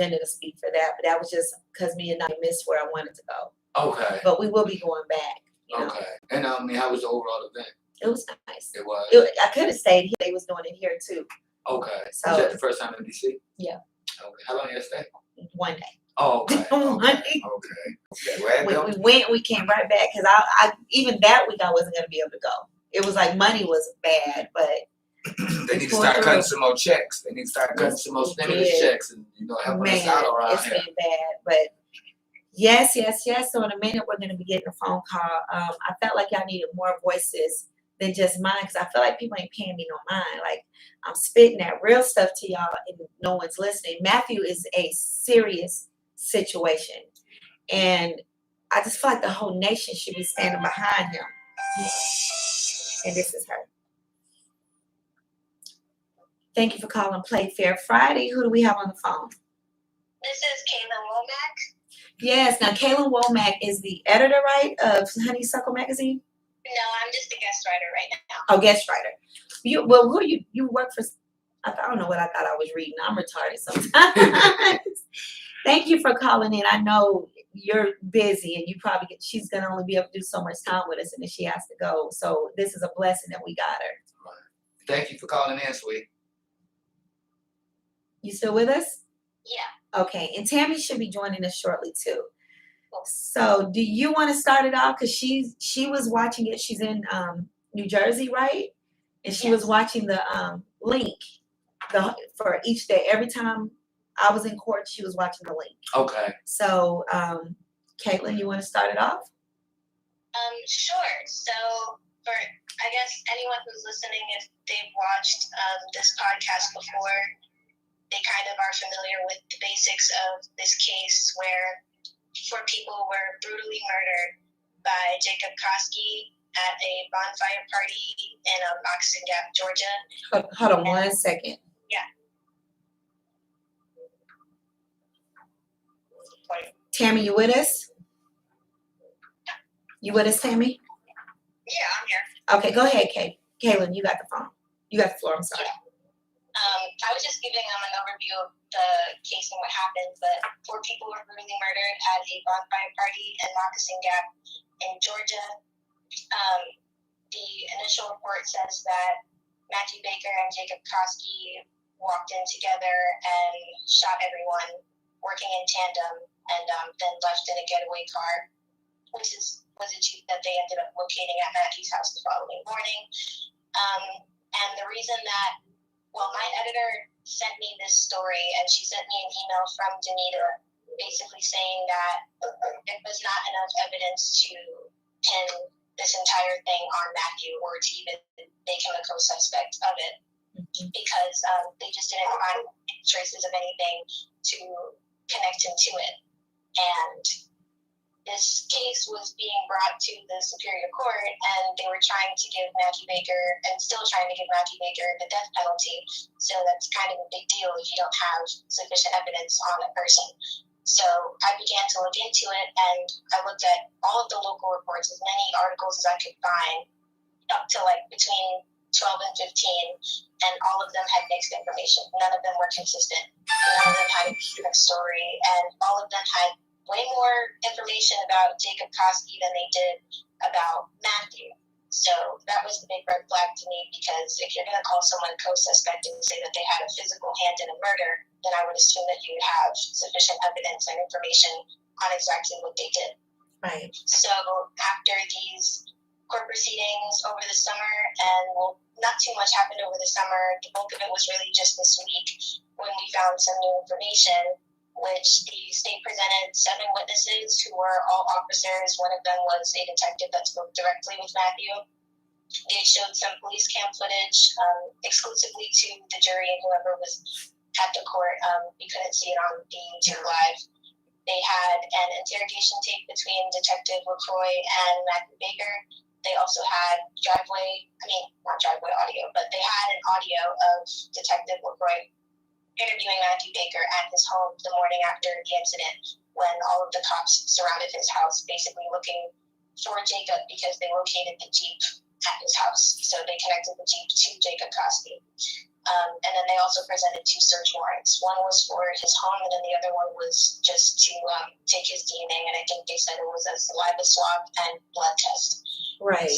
agenda to speak for that, but that was just because me and I missed where I wanted to go. Okay. But we will be going back. Okay. And I mean, how was the overall event? It was nice. It was. I could have stayed here. They was doing it here too. Okay. So, was that the first time in DC? Yeah. Okay. How long did you stay? 1 day. Oh, okay. Okay. We went. We came right back because I even that week I wasn't gonna be able to go. It was like money was bad, but they need to start cutting some more checks. They need to start cutting some more stimulus checks and helping us out around it's been bad, but. Yes. So in a minute, we're going to be getting a phone call. I felt like y'all needed more voices than just mine because I feel like people ain't paying me no mind. Like, I'm spitting that real stuff to y'all and no one's listening. Matthew is a serious situation. And I just feel like the whole nation should be standing behind him. And this is her. Thank you for calling Playfair Friday. Who do we have on the phone? This is Kaylin Womack. Yes. Now, Kaylin Womack is the editor, right, of Honeysuckle Magazine? No, I'm just a guest writer right now. Oh, guest writer. You work for? I don't know what I thought I was reading. I'm retarded sometimes. Thank you for calling in. I know you're busy, and she's gonna only be able to do so much time with us, and then she has to go. So this is a blessing that we got her. Right. Thank you for calling in, sweet. You still with us? Yeah. Okay, and Tammy should be joining us shortly too. So, do you want to start it off? Because she was watching it. She's in New Jersey, right? And she was watching the link for each day. Every time I was in court, she was watching the link. Okay. So, Caitlin, you want to start it off? Sure. So, for I guess anyone who's listening, if they've watched this podcast before, they kind of are familiar with the basics of this case where 4 people were brutally murdered by Jacob Koski at a bonfire party in Moccasin Gap, Georgia. Hold on 1 second. Yeah. Tammy, you with us? You with us, Tammy? Yeah, I'm here. Okay, go ahead, Kaylin. You got the phone. You got the floor. I'm sorry. Yeah. I was just giving them an overview of the case and what happened, but 4 people were brutally murdered at a bonfire party in Moccasin Gap in Georgia. The initial report says that Matthew Baker and Jacob Koski walked in together and shot everyone working in tandem and then left in a getaway car, which was a jeep that they ended up locating at Matthew's house the following morning. And the reason that my editor sent me this story, and she sent me an email from Danita basically saying that it was not enough evidence to pin this entire thing on Matthew or to even make him a co-suspect of it, because they just didn't find traces of anything to connect him to it. And this case was being brought to the Superior Court, and they were trying to give Matthew Baker, and still trying to give Matthew Baker, the death penalty. So that's kind of a big deal if you don't have sufficient evidence on a person. So I began to look into it, and I looked at all of the local reports, as many articles as I could find, up to like between 12 and 15, and all of them had mixed information. None of them were consistent. None of them had a correct story, and all of them had way more information about Jacob Koski than they did about Matthew. So that was the big red flag to me, because if you're going to call someone co-suspect and say that they had a physical hand in a murder, then I would assume that you would have sufficient evidence and information on exactly what they did. Right. So after these court proceedings over the summer, and not too much happened over the summer, the bulk of it was really just this week when we found some new information, which the state presented 7 witnesses who were all officers. One of them was a detective that spoke directly with Matthew. They showed some police cam footage exclusively to the jury and whoever was at the court. We couldn't see it on the YouTube Live. They had an interrogation tape between Detective LaCroix and Matthew Baker. They also had not driveway audio, but they had an audio of Detective LaCroix interviewing Matthew Baker at his home the morning after the incident, when all of the cops surrounded his house, basically looking for Jacob because they located the Jeep at his house. So they connected the Jeep to Jacob Koski. And then they also presented 2 search warrants. One was for his home, and then the other one was just to take his DNA. And I think they said it was a saliva swab and blood test. Right.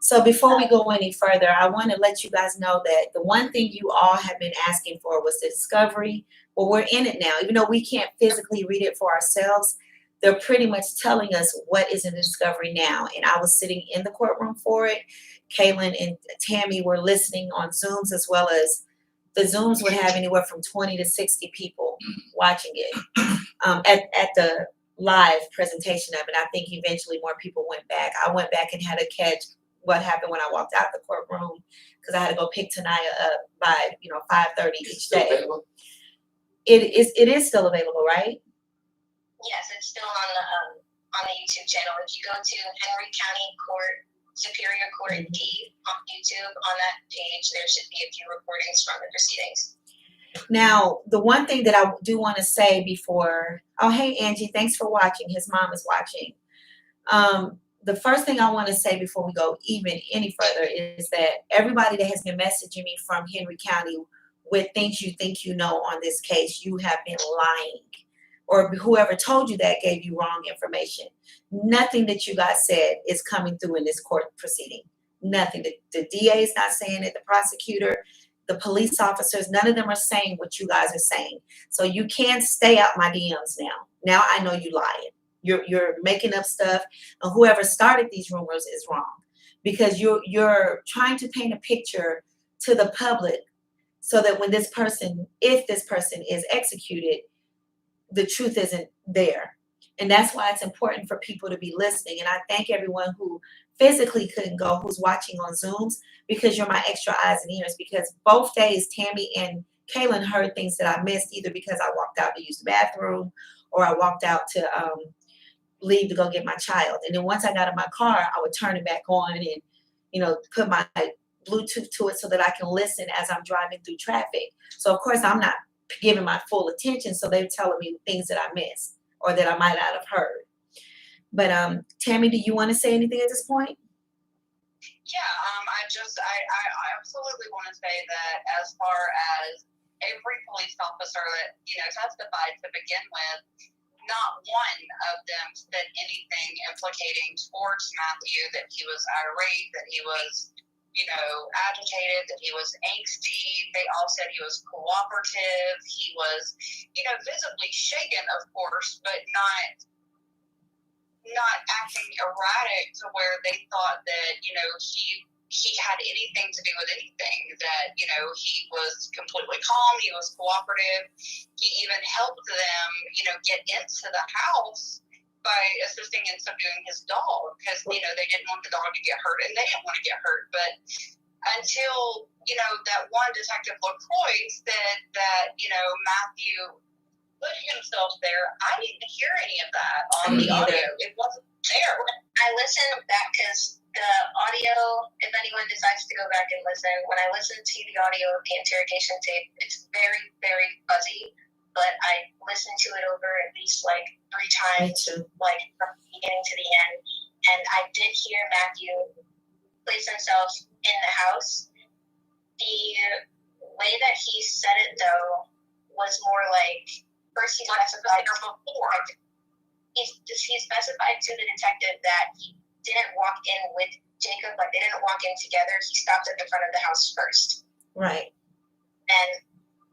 So before we go any further, I want to let you guys know that the one thing you all have been asking for was the discovery. Well, we're in it now. Even though we can't physically read it for ourselves, they're pretty much telling us what is in the discovery now. And I was sitting in the courtroom for it. Kaylin and Tammy were listening on Zooms, as well as the Zooms would have anywhere from 20 to 60 people watching it at the live presentation of it. I think eventually more people went back. I went back and had to catch what happened when I walked out the courtroom, because I had to go pick Tanaya up by 5:30 each day. It is still available, right? Yes, it's still on the YouTube channel. If you go to Henry County Court Superior Court D on YouTube, on that page there should be a few recordings from the proceedings. Now, the one thing that I do want to say before, oh, hey, Angie, thanks for watching. His mom is watching. The first thing I want to say before we go even any further is that everybody that has been messaging me from Henry County with things you think you know on this case, you have been lying. Or whoever told you that gave you wrong information. Nothing that you guys said is coming through in this court proceeding. Nothing. The DA is not saying it, the prosecutor, the police officers, none of them are saying what you guys are saying. So you can't stay out my DMs now. Now I know you lying. You're making up stuff, and whoever started these rumors is wrong, because you're trying to paint a picture to the public so that when this person, if this person is executed, the truth isn't there. And that's why it's important for people to be listening. And I thank everyone who physically couldn't go, who's watching on Zooms, because you're my extra eyes and ears. Because both days, Tammy and Kaylin heard things that I missed, either because I walked out to use the bathroom or I walked out to leave to go get my child. And then once I got in my car, I would turn it back on and, put my Bluetooth to it so that I can listen as I'm driving through traffic. So of course I'm not giving my full attention. So they're telling me things that I missed or that I might not have heard. But Tammy, do you want to say anything at this point? Yeah, I absolutely want to say that as far as every police officer that testified to begin with, not one of them said anything implicating towards Matthew, that he was irate, that he was, agitated, that he was angsty. They all said he was cooperative. He was, visibly shaken, of course, but not acting erratic to where they thought that, he had anything to do with anything, that, he was completely calm, he was cooperative. He even helped them, get into the house by assisting in subduing his dog, because, they didn't want the dog to get hurt, and they didn't want to get hurt. But until, that one detective LaCroix said that, Matthew put himself there, I didn't hear any of that on the audio. It wasn't there. I listened back because the audio, if anyone decides to go back and listen, when I listen to the audio of the interrogation tape, it's very, very fuzzy, but I listened to it over at least 3 times, from the beginning to the end, and I did hear Matthew place himself in the house. The way that he said it, though, was more first he specified to the detective that he didn't walk in with Jacob, they didn't walk in together. He stopped at the front of the house first. Right. And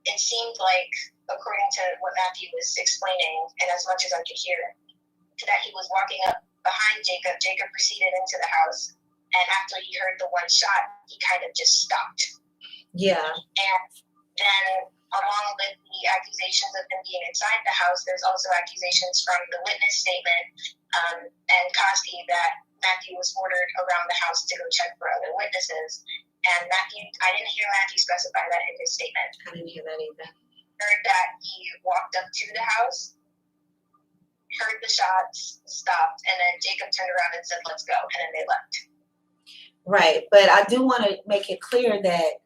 it seemed like, according to what Matthew was explaining, and as much as I could hear, that he was walking up behind Jacob. Jacob proceeded into the house, and after he heard the one shot, he kind of just stopped. Yeah. And then, along with the accusations of him being inside the house, there's also accusations from the witness statement and Koski that Matthew was ordered around the house to go check for other witnesses. And I didn't hear Matthew specify that in his statement. I didn't hear that either. Heard that he walked up to the house, heard the shots, stopped, and then Jacob turned around and said, "Let's go," and then they left. Right, but I do want to make it clear that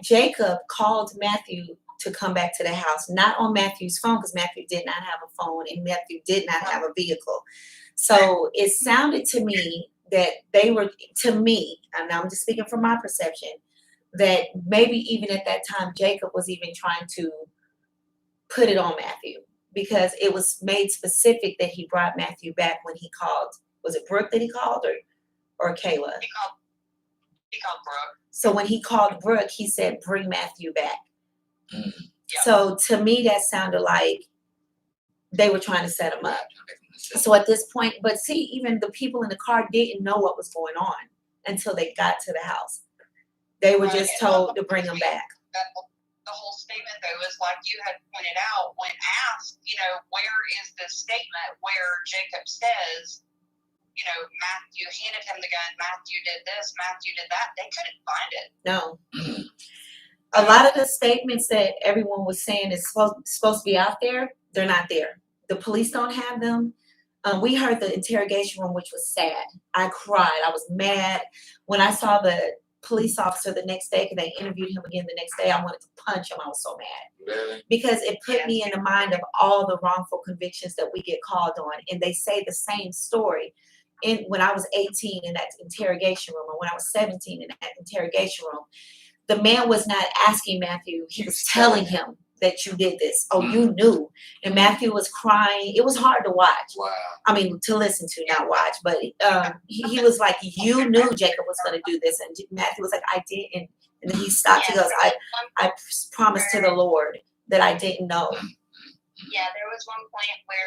Jacob called Matthew to come back to the house, not on Matthew's phone, because Matthew did not have a phone and Matthew did not have a vehicle. So it sounded to me that they were, and I'm just speaking from my perception, that maybe even at that time Jacob was even trying to put it on Matthew, because it was made specific that he brought Matthew back when he called. Was it Brooke that he called, or Kayla? He called Brooke. So when he called Brooke, he said, "Bring Matthew back." Mm. Yeah. So to me, that sounded like they were trying to set him up. So at this point, but see, even the people in the car didn't know what was going on until they got to the house. They were just told to bring him back. The whole statement, though, is like you had pointed out, when asked, where is this statement where Jacob says, Matthew handed him the gun, Matthew did this, Matthew did that. They couldn't find it. No. A lot of the statements that everyone was saying is supposed to be out there, they're not there. The police don't have them. We heard the interrogation room, which was sad. I cried. I was mad. When I saw the police officer the next day, and they interviewed him again the next day, I wanted to punch him. I was so mad. Really? Because it put me in the mind of all the wrongful convictions that we get called on. And they say the same story. When I was 18 in that interrogation room, or when I was 17 in that interrogation room, the man was not asking Matthew. He was telling him that you did this. Oh, you knew. And Matthew was crying. It was hard to watch. Wow. I mean, to listen to, not watch. But he was like, you knew Jacob was going to do this. And Matthew was like, I didn't. And then he stopped. He goes, I promised to the Lord that I didn't know. Yeah, there was one point where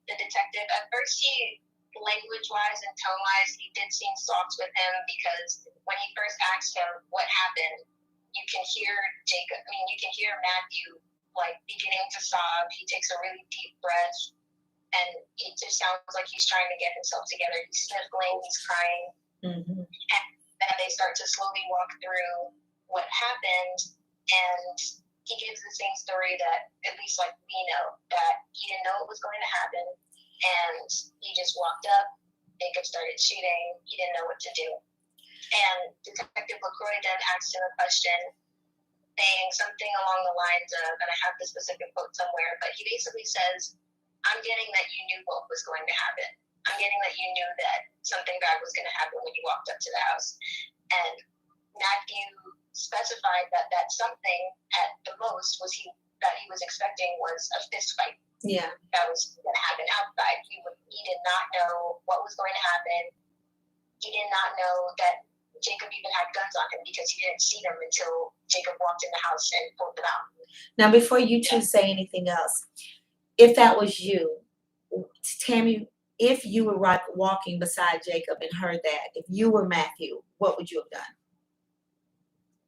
the detective, at first language-wise and tone-wise, he did seem soft with him, because when he first asked him what happened, you can hear Matthew beginning to sob. He takes a really deep breath, and it just sounds like he's trying to get himself together. He's sniffling, he's crying. Mm-hmm. And then they start to slowly walk through what happened, and he gives the same story that, at least we know, that he didn't know it was going to happen, and he just walked up. Jacob started shooting. He didn't know what to do. And Detective LaCroix then asked him a question, saying something along the lines of, and I have the specific quote somewhere, but he basically says, I'm getting that you knew what was going to happen. I'm getting that you knew that something bad was going to happen when you walked up to the house. And Matthew specified that something at the most that he was expecting was a fist fight. Yeah. That was going to happen outside. He did not know what was going to happen. He did not know that Jacob even had guns on him, because he didn't see them until Jacob walked in the house and pulled them out. Now, before you two say anything else, if that was you, Tammy, if you were walking beside Jacob and heard that, if you were Matthew, what would you have done?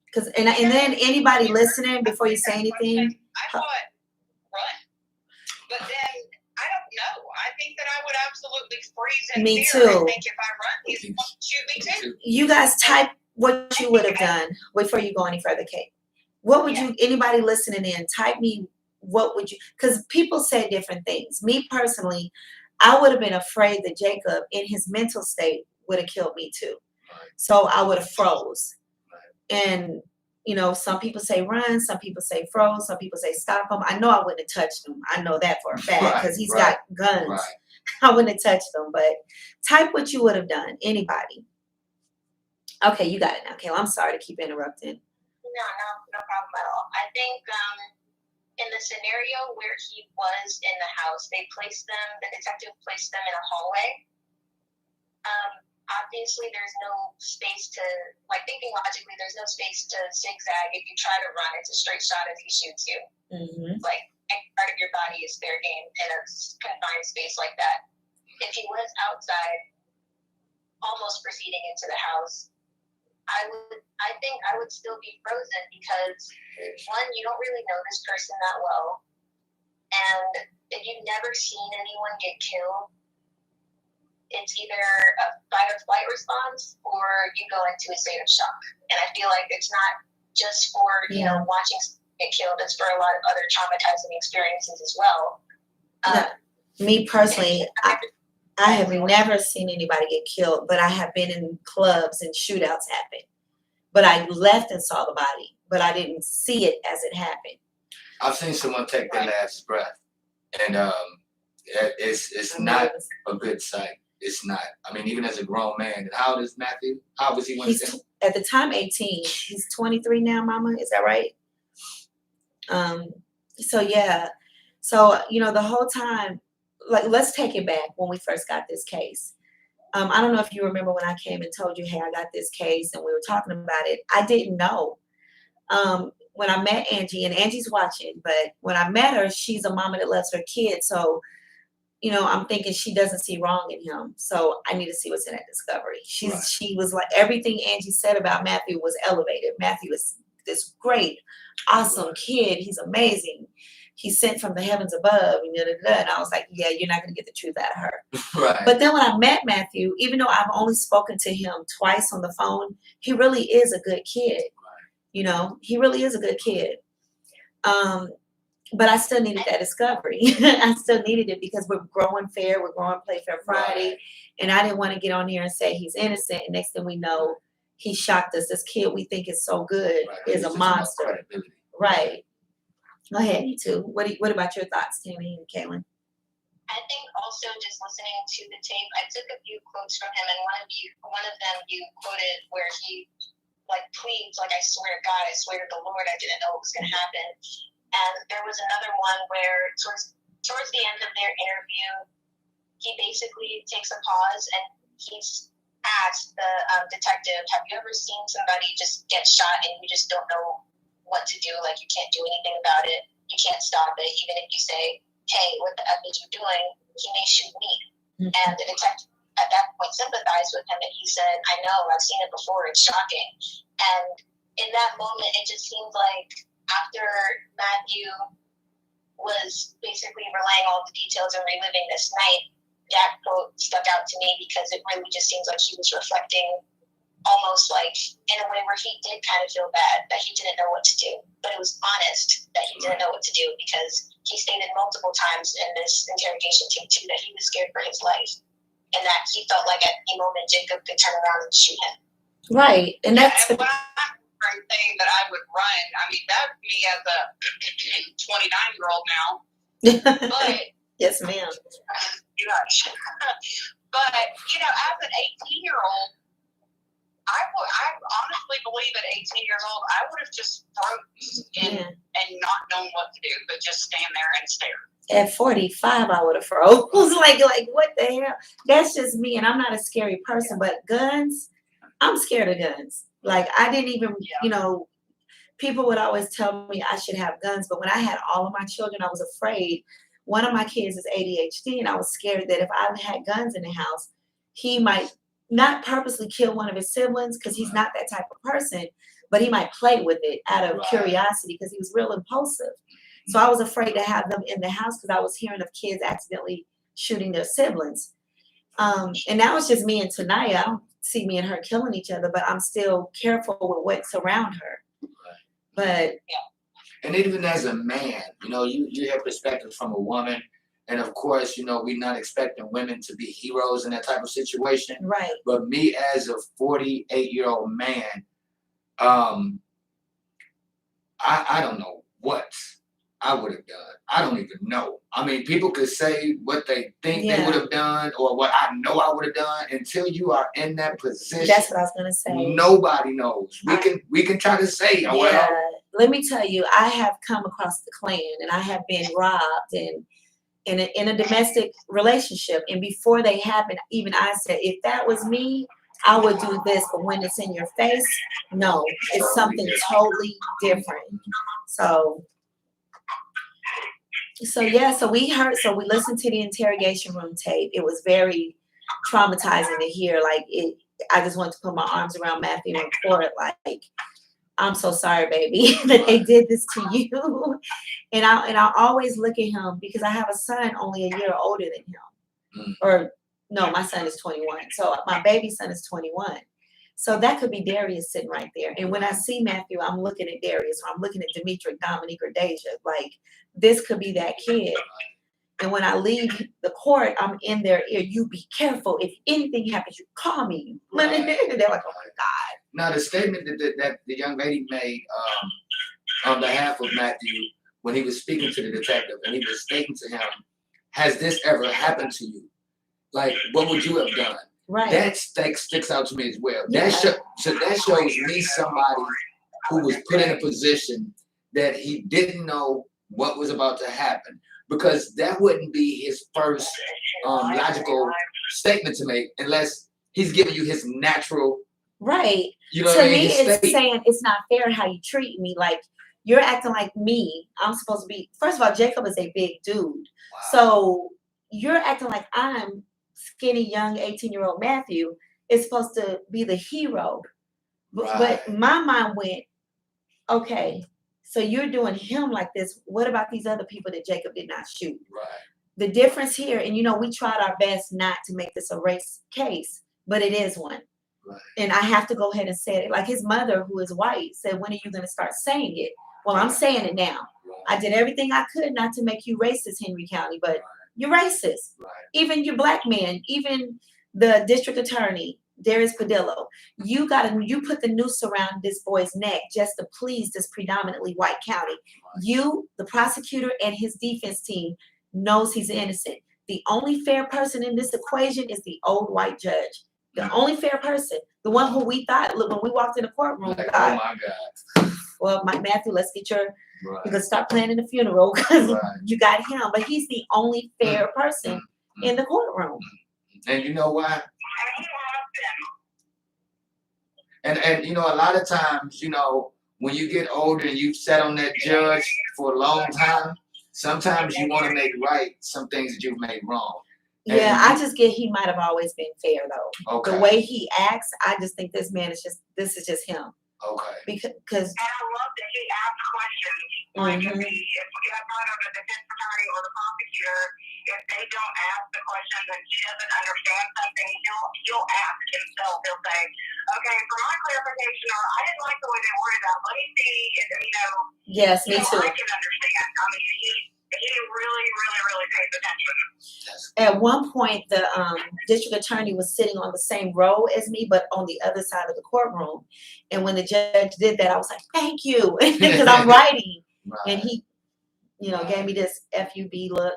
Because and then anybody listening, before you say anything, I thought run, but then I don't know. I think that I would absolutely freeze in Me fear. too. I think if I run, he's going to shoot me too. you guys type what you would have done before you go any further, Kate. What would you, anybody listening in, type me, what would you, because people say different things. Me personally, I would have been afraid that Jacob, in his mental state, would have killed me too. So I would have froze. And, some people say run, some people say froze, some people say stop him. I know I wouldn't have touched him. I know that for a fact, because he's got guns. Right. I wouldn't have touched him, but type what you would have done. Anybody. Okay, you got it now, Kayla. I'm sorry to keep interrupting. No problem at all. I think in the scenario where he was in the house, the detective placed them in a hallway. Obviously, there's no space to, thinking logically, there's no space to zigzag. If you try to run, it's a straight shot as he shoots you. Mm-hmm. Any part of your body is fair game in a confined space like that. If he was outside, almost proceeding into the house, I think I would still be frozen, because one, you don't really know this person that well, and if you've never seen anyone get killed, it's either a fight or flight response, or you go into a state of shock. And I feel like it's not just for watching someone get killed; it's for a lot of other traumatizing experiences as well. Me personally, I have never seen anybody get killed, but I have been in clubs and shootouts happen. But I left and saw the body, but I didn't see it as it happened. I've seen someone take their last breath, and it's not a good sight. it's not. I mean, even as a grown man. And how old is Matthew? How old was he when He's at the time 18. He's 23 now, Mama. Is that right? So yeah. So the whole time, like, let's take it back when we first got this case. I don't know if you remember when I came and told you, hey, I got this case, and we were talking about it. I didn't know. When I met Angie, and Angie's watching, but when I met her, she's a mama that loves her kids. So, I'm thinking she doesn't see wrong in him. So I need to see what's in that discovery. She was like, everything Angie said about Matthew was elevated. Matthew is this great, awesome kid. He's amazing. He's sent from the heavens above. And I was like, yeah, you're not going to get the truth out of her. Right. But then when I met Matthew, even though I've only spoken to him twice on the phone, he really is a good kid. He really is a good kid. But I still needed that discovery. I still needed it because we're growing fair. We're growing Play Fair Friday. And I didn't want to get on here and say he's innocent. And next thing we know, he shocked us. This kid we think is so good is a monster. Right. Go ahead, you two. What about your thoughts, Tammy and Kaylin? I think also just listening to the tape, I took a few quotes from him, and one of them you quoted where he pleads, I swear to God, I swear to the Lord, I didn't know what was going to happen. And there was another one where towards the end of their interview, he basically takes a pause and he's asked the detective, have you ever seen somebody just get shot and you just don't know what to do? You can't do anything about it. You can't stop it. Even if you say, hey, what the F is you doing? He may shoot me. Mm-hmm. And the detective at that point sympathized with him, and he said, I know, I've seen it before. It's shocking. And in that moment, it just seemed like after Matthew was basically relaying all the details and reliving this night, that quote stuck out to me because it really just seems like he was reflecting almost in a way where he did kind of feel bad that he didn't know what to do. But it was honest that he didn't know what to do because he stated multiple times in this interrogation tape too that he was scared for his life and that he felt like at any moment Jacob could turn around and shoot him. Right. And that's thing that I would run. I mean, that's me as a 29-year-old now. But yes, ma'am. But as an 18-year-old, I honestly believe at 18 years old, I would have just froze and not known what to do, but just stand there and stare. At 45, I would have froze. like, what the hell? That's just me, and I'm not a scary person, but guns, I'm scared of guns. I didn't even, people would always tell me I should have guns, but when I had all of my children, I was afraid. One of my kids is ADHD, and I was scared that if I had guns in the house, he might not purposely kill one of his siblings because he's not that type of person, but he might play with it out of curiosity because he was real impulsive. So I was afraid to have them in the house because I was hearing of kids accidentally shooting their siblings. And now it's just me and Tanaya. I don't see me and her killing each other, but I'm still careful with what's around her. But and even as a man, you have perspective from a woman. And of course, we're not expecting women to be heroes in that type of situation. Right. But me as a 48-year-old man, I don't know what I would have done. I don't even know. I mean, people could say what they think they would have done or what I know I would have done until you are in that position. That's what I was gonna say. Nobody knows. We can try to say, well. Let me tell you, I have come across the Klan and I have been robbed and in a domestic relationship. And before they happen, even I said, if that was me, I would do this. But when it's in your face, no, it's something totally different. So we listened to the interrogation room tape. It was very traumatizing to hear. I just wanted to put my arms around Matthew and report, I'm so sorry, baby, that they did this to you. And I always look at him because I have a son only a year older than him. Or no, my son is 21. So my baby son is 21. So that could be Darius sitting right there. And when I see Matthew, I'm looking at Darius, or I'm looking at Dimitri, Dominique, or Deja. This could be that kid. And when I leave the court, I'm in their ear. You be careful. If anything happens, you call me. They're like, oh my God. Now, the statement that the young lady made on behalf of Matthew when he was speaking to the detective, and he was stating to him, has this ever happened to you? Like, what would you have done? Right. That sticks out to me as well. Yeah. So that shows me somebody who was put in a position that he didn't know what was about to happen, because that wouldn't be his first logical statement to make unless he's giving you his natural. Right. You know To what I mean? me, His it's state. saying it's not fair how you treat me. Like, you're acting like me. I'm supposed to be. First of all, Jacob is a big dude, Wow. so you're acting like I'm skinny, young, 18-year-old Matthew is supposed to be the hero. Right. But my mind went, okay, so you're doing him like this. What about these other people that Jacob did not shoot? Right. The difference here, and we tried our best not to make this a race case, but it is one. Right. And I have to go ahead and say it. Like his mother, who is white, said, when are you going to start saying it? Well, I'm saying it now. Right. I did everything I could not to make you racist, Henry County, but Right. you're racist. Right. Even your black man, even the district attorney, Darius Padillo, you put the noose around this boy's neck just to please this predominantly white county. Right. You, the prosecutor, and his defense team knows he's innocent. The only fair person in this equation is the old white judge. The only fair person, the one who we thought, look, when we walked in the courtroom, Like, God, oh my God. well, Mike Matthew, let's get your, Right. you can start planning the funeral because Right. you got him. But he's the only fair person in the courtroom. And you know why? And a lot of times, when you get older and you've sat on that judge for a long time, sometimes you want to make right some things that you've made wrong. Yeah, And I just get he might have always been fair though. Okay. The way he acts, I just think this is just him. Okay. Because And I love that he asks questions. Like if I thought of the defense attorney or the prosecutor, if they don't ask the questions and she doesn't understand something, he'll ask himself. He'll say, "Okay, for my clarification, or I didn't like the way they worded that. Let me see if yes, me too. I can understand." I mean, he really, really, really pays attention. At one point, the district attorney was sitting on the same row as me, but on the other side of the courtroom. And when the judge did that, I was like, "Thank you," because I'm writing. Right. And he, gave me this FUB look.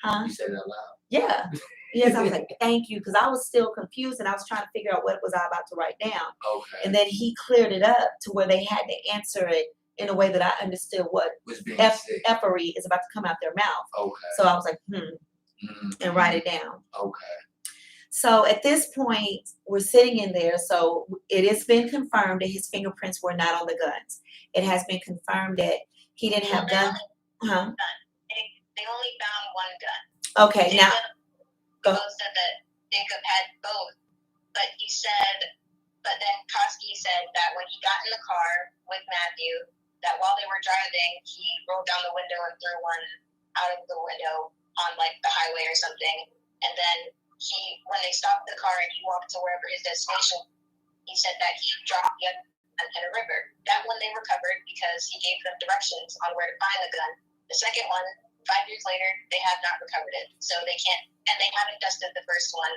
Huh? You said it out loud. Yeah. Yes, I was like, "Thank you," because I was still confused and I was trying to figure out what was I about to write down. Okay. And then he cleared it up to where they had to answer it in a way that I understood what Was being said. effery is about to come out their mouth. Okay. So I was like, and write it down. Okay. So at this point, we're sitting in there. So it has been confirmed that his fingerprints were not on the guns. It has been confirmed that he didn't have guns. Huh? They only found one gun. Okay, now. Go. Both said that Jacob had both, but then Koski said that when he got in the car with Matthew, that while they were driving, he rolled down the window and threw one out of the window on like the highway or something. And then when they stopped the car and he walked to wherever his destination, he said that he dropped the other gun in a river. That one they recovered because he gave them directions on where to find the gun. The second one, 5 years later, they have not recovered it. So they can't, and they haven't dusted the first one,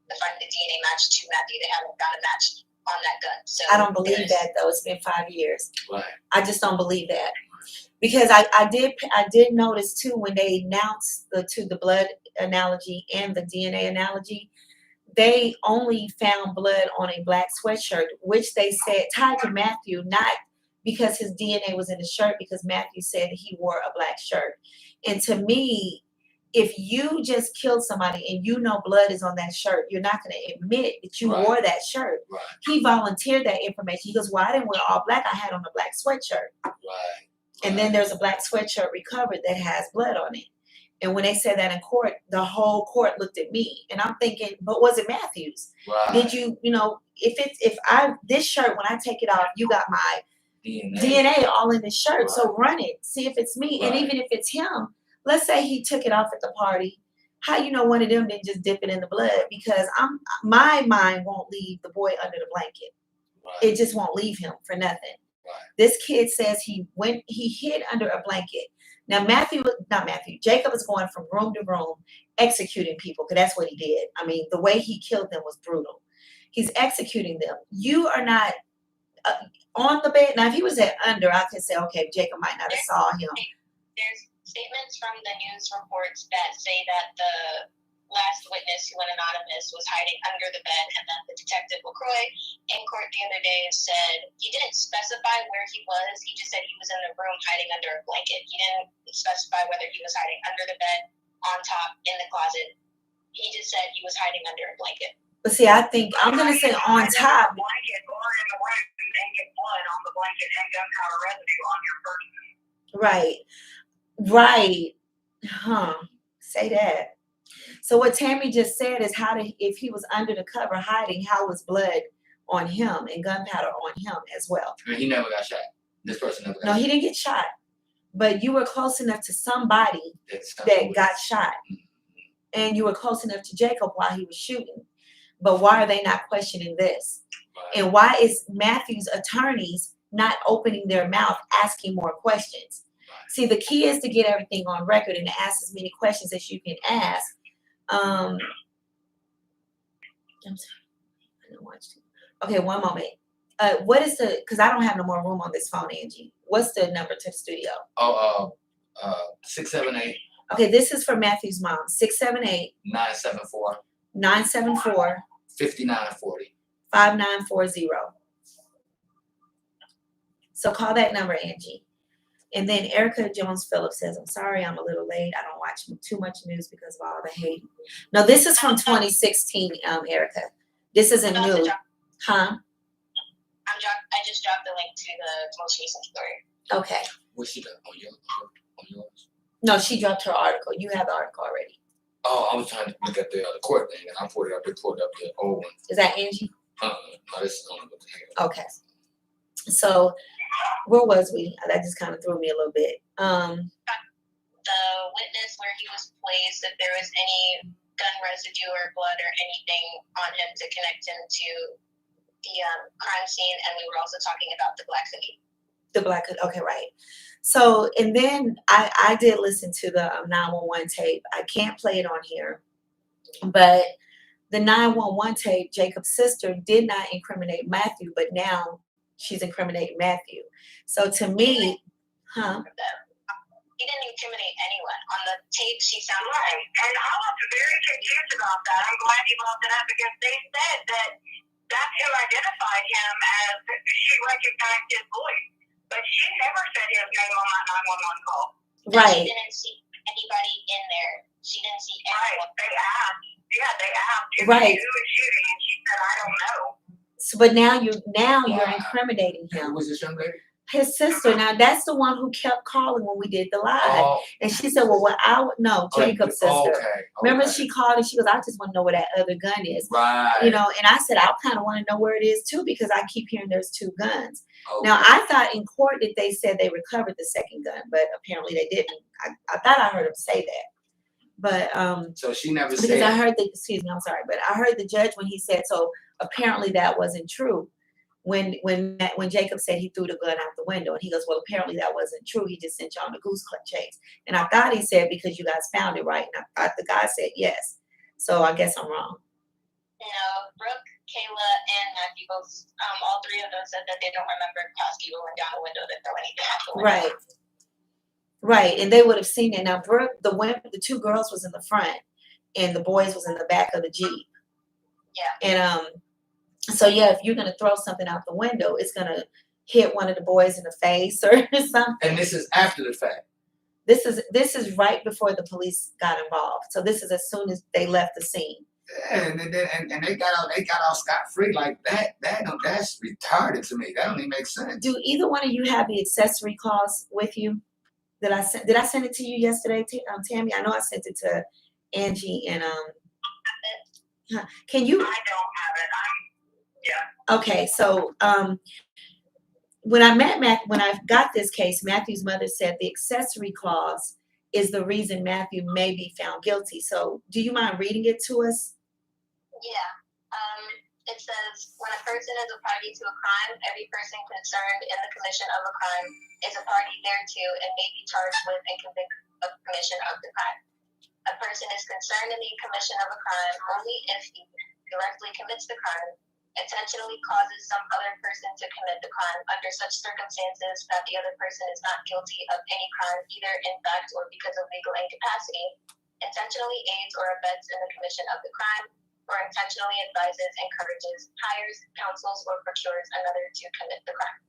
to find the DNA match to Matthew. They haven't found a match on that gun. So I don't believe that though. It's been 5 years. Right. I just don't believe that. Because I did notice too when they announced the blood analogy and the DNA analogy, they only found blood on a black sweatshirt, which they said tied to Matthew, not because his DNA was in the shirt, because Matthew said he wore a black shirt. And to me, if you just killed somebody and blood is on that shirt, you're not going to admit that you wore that shirt. Right. He volunteered that information. He goes, "Well, I didn't wear all black. I had on a black sweatshirt." Right. And then there's a black sweatshirt recovered that has blood on it. And when they said that in court, the whole court looked at me. And I'm thinking, but was it Matthew's? Right. Did you, this shirt, when I take it off, you got my DNA all in this shirt. Right. So run it. See if it's me. Right. And even if it's him, let's say he took it off at the party. How one of them didn't just dip it in the blood? Because my mind won't leave the boy under the blanket. Right. It just won't leave him for nothing. Right. This kid says he hid under a blanket. Now Jacob is going from room to room executing people, because that's what he did. I mean, the way he killed them was brutal. He's executing them. You are not on the bed. Now, if he was under, I could say, okay, Jacob might not have saw him. There's statements from the news reports that say that last witness who went anonymous was hiding under the bed, and then the detective LaCroix in court the other day said he didn't specify where he was. He just said he was in the room hiding under a blanket. He didn't specify whether he was hiding under the bed, on top, in the closet. He just said he was hiding under a blanket. But see, I think I'm gonna say on top. Blanket or in the room and get blood on the blanket and gunpowder residue on your person. Right. Right. Huh. Say that. So what Tammy just said is if he was under the cover hiding, how was blood on him and gunpowder on him as well? And he never got shot. This person never got No, shot. he didn't get shot. But you were close enough to somebody That's that got shot. And you were close enough to Jacob while he was shooting. But why are they not questioning this? Right. And why is Matthew's attorneys not opening their mouth, asking more questions? See, the key is to get everything on record and to ask as many questions as you can ask. I'm sorry. I didn't watch it. Okay, one moment. What is because I don't have no more room on this phone, Angie. What's the number to the studio? 678 Okay, this is for Matthew's mom. 678 974 974 5940. 5940. So call that number, Angie. And then Erica Jones Phillips says, I'm sorry I'm a little late. I don't watch too much news because of all the hate. No, this is from 2016, Erica. This isn't new. Huh? I just dropped the link to the most recent story. Okay. What's she got on yours? No, she dropped her article. You have the article already. Oh, I was trying to look at the court thing, and I pulled up the old one. Is that Angie? No, this is what the heck. Okay. So where was we? That just kind of threw me a little bit. The witness where he was placed, if there was any gun residue or blood or anything on him to connect him to the crime scene, and we were also talking about the black hoodie. The black hood. Okay, right. So, and then I did listen to the 911 tape. I can't play it on here, but the 911 tape, Jacob's sister did not incriminate Matthew, but now she's incriminating Matthew. So to me, huh? He didn't incriminate anyone. On the tape, she sounded right. And I was very confused about that. I'm glad you brought that up because they said that that's who identified him as she recognized his voice. But she never said his name on that 911 call. Right. She didn't see anybody in there. She didn't see anyone. Right. They asked. Yeah, they asked. Right. Who is shooting? And she said, I don't know. So, but now you're incriminating him. Who was this young lady? His sister. Now that's the one who kept calling when we did the live, Oh, and she said, "Well, Jacob's sister." Okay. Remember, she called and she goes, "I just want to know where that other gun is." Right. You know, and I said, "I kind of want to know where it is too because I keep hearing there's two guns." Okay. Now I thought in court that they said they recovered the second gun, but apparently they didn't. I thought I heard them say that, but So she never because said. I heard excuse me, I'm sorry, but I heard the judge when he said so. Apparently that wasn't true. When Jacob said he threw the gun out the window, and he goes, well, apparently that wasn't true. He just sent you on the goose chase. And I thought he said because you guys found it, right? And I thought the guy said yes. So I guess I'm wrong. No, Brooke, Kayla, and Matthew both, all three of them said that they don't remember Kosky rolling down the window to throw anything out the window. Right. And they would have seen it. Now, Brooke, the two girls was in the front, and the boys was in the back of the Jeep. Yeah. And so yeah, if you're gonna throw something out the window, it's gonna hit one of the boys in the face or something. And this is after the fact. This is right before the police got involved. So this is as soon as they left the scene. Yeah, and they got out scot free like that. That's retarded to me. That don't even make sense. Do either one of you have the accessory clause with you? Did I send it to you yesterday, Tammy? I know I sent it to Angie and Can you? I don't have it. Okay, so when I got this case, Matthew's mother said the accessory clause is the reason Matthew may be found guilty. So do you mind reading it to us? Yeah. It says, when a person is a party to a crime, every person concerned in the commission of a crime is a party thereto and may be charged with and convicted of commission of the crime. A person is concerned in the commission of a crime only if he directly commits the crime, intentionally causes some other person to commit the crime under such circumstances that the other person is not guilty of any crime, either in fact or because of legal incapacity, intentionally aids or abets in the commission of the crime, or intentionally advises, encourages, hires, counsels, or procures another to commit the crime.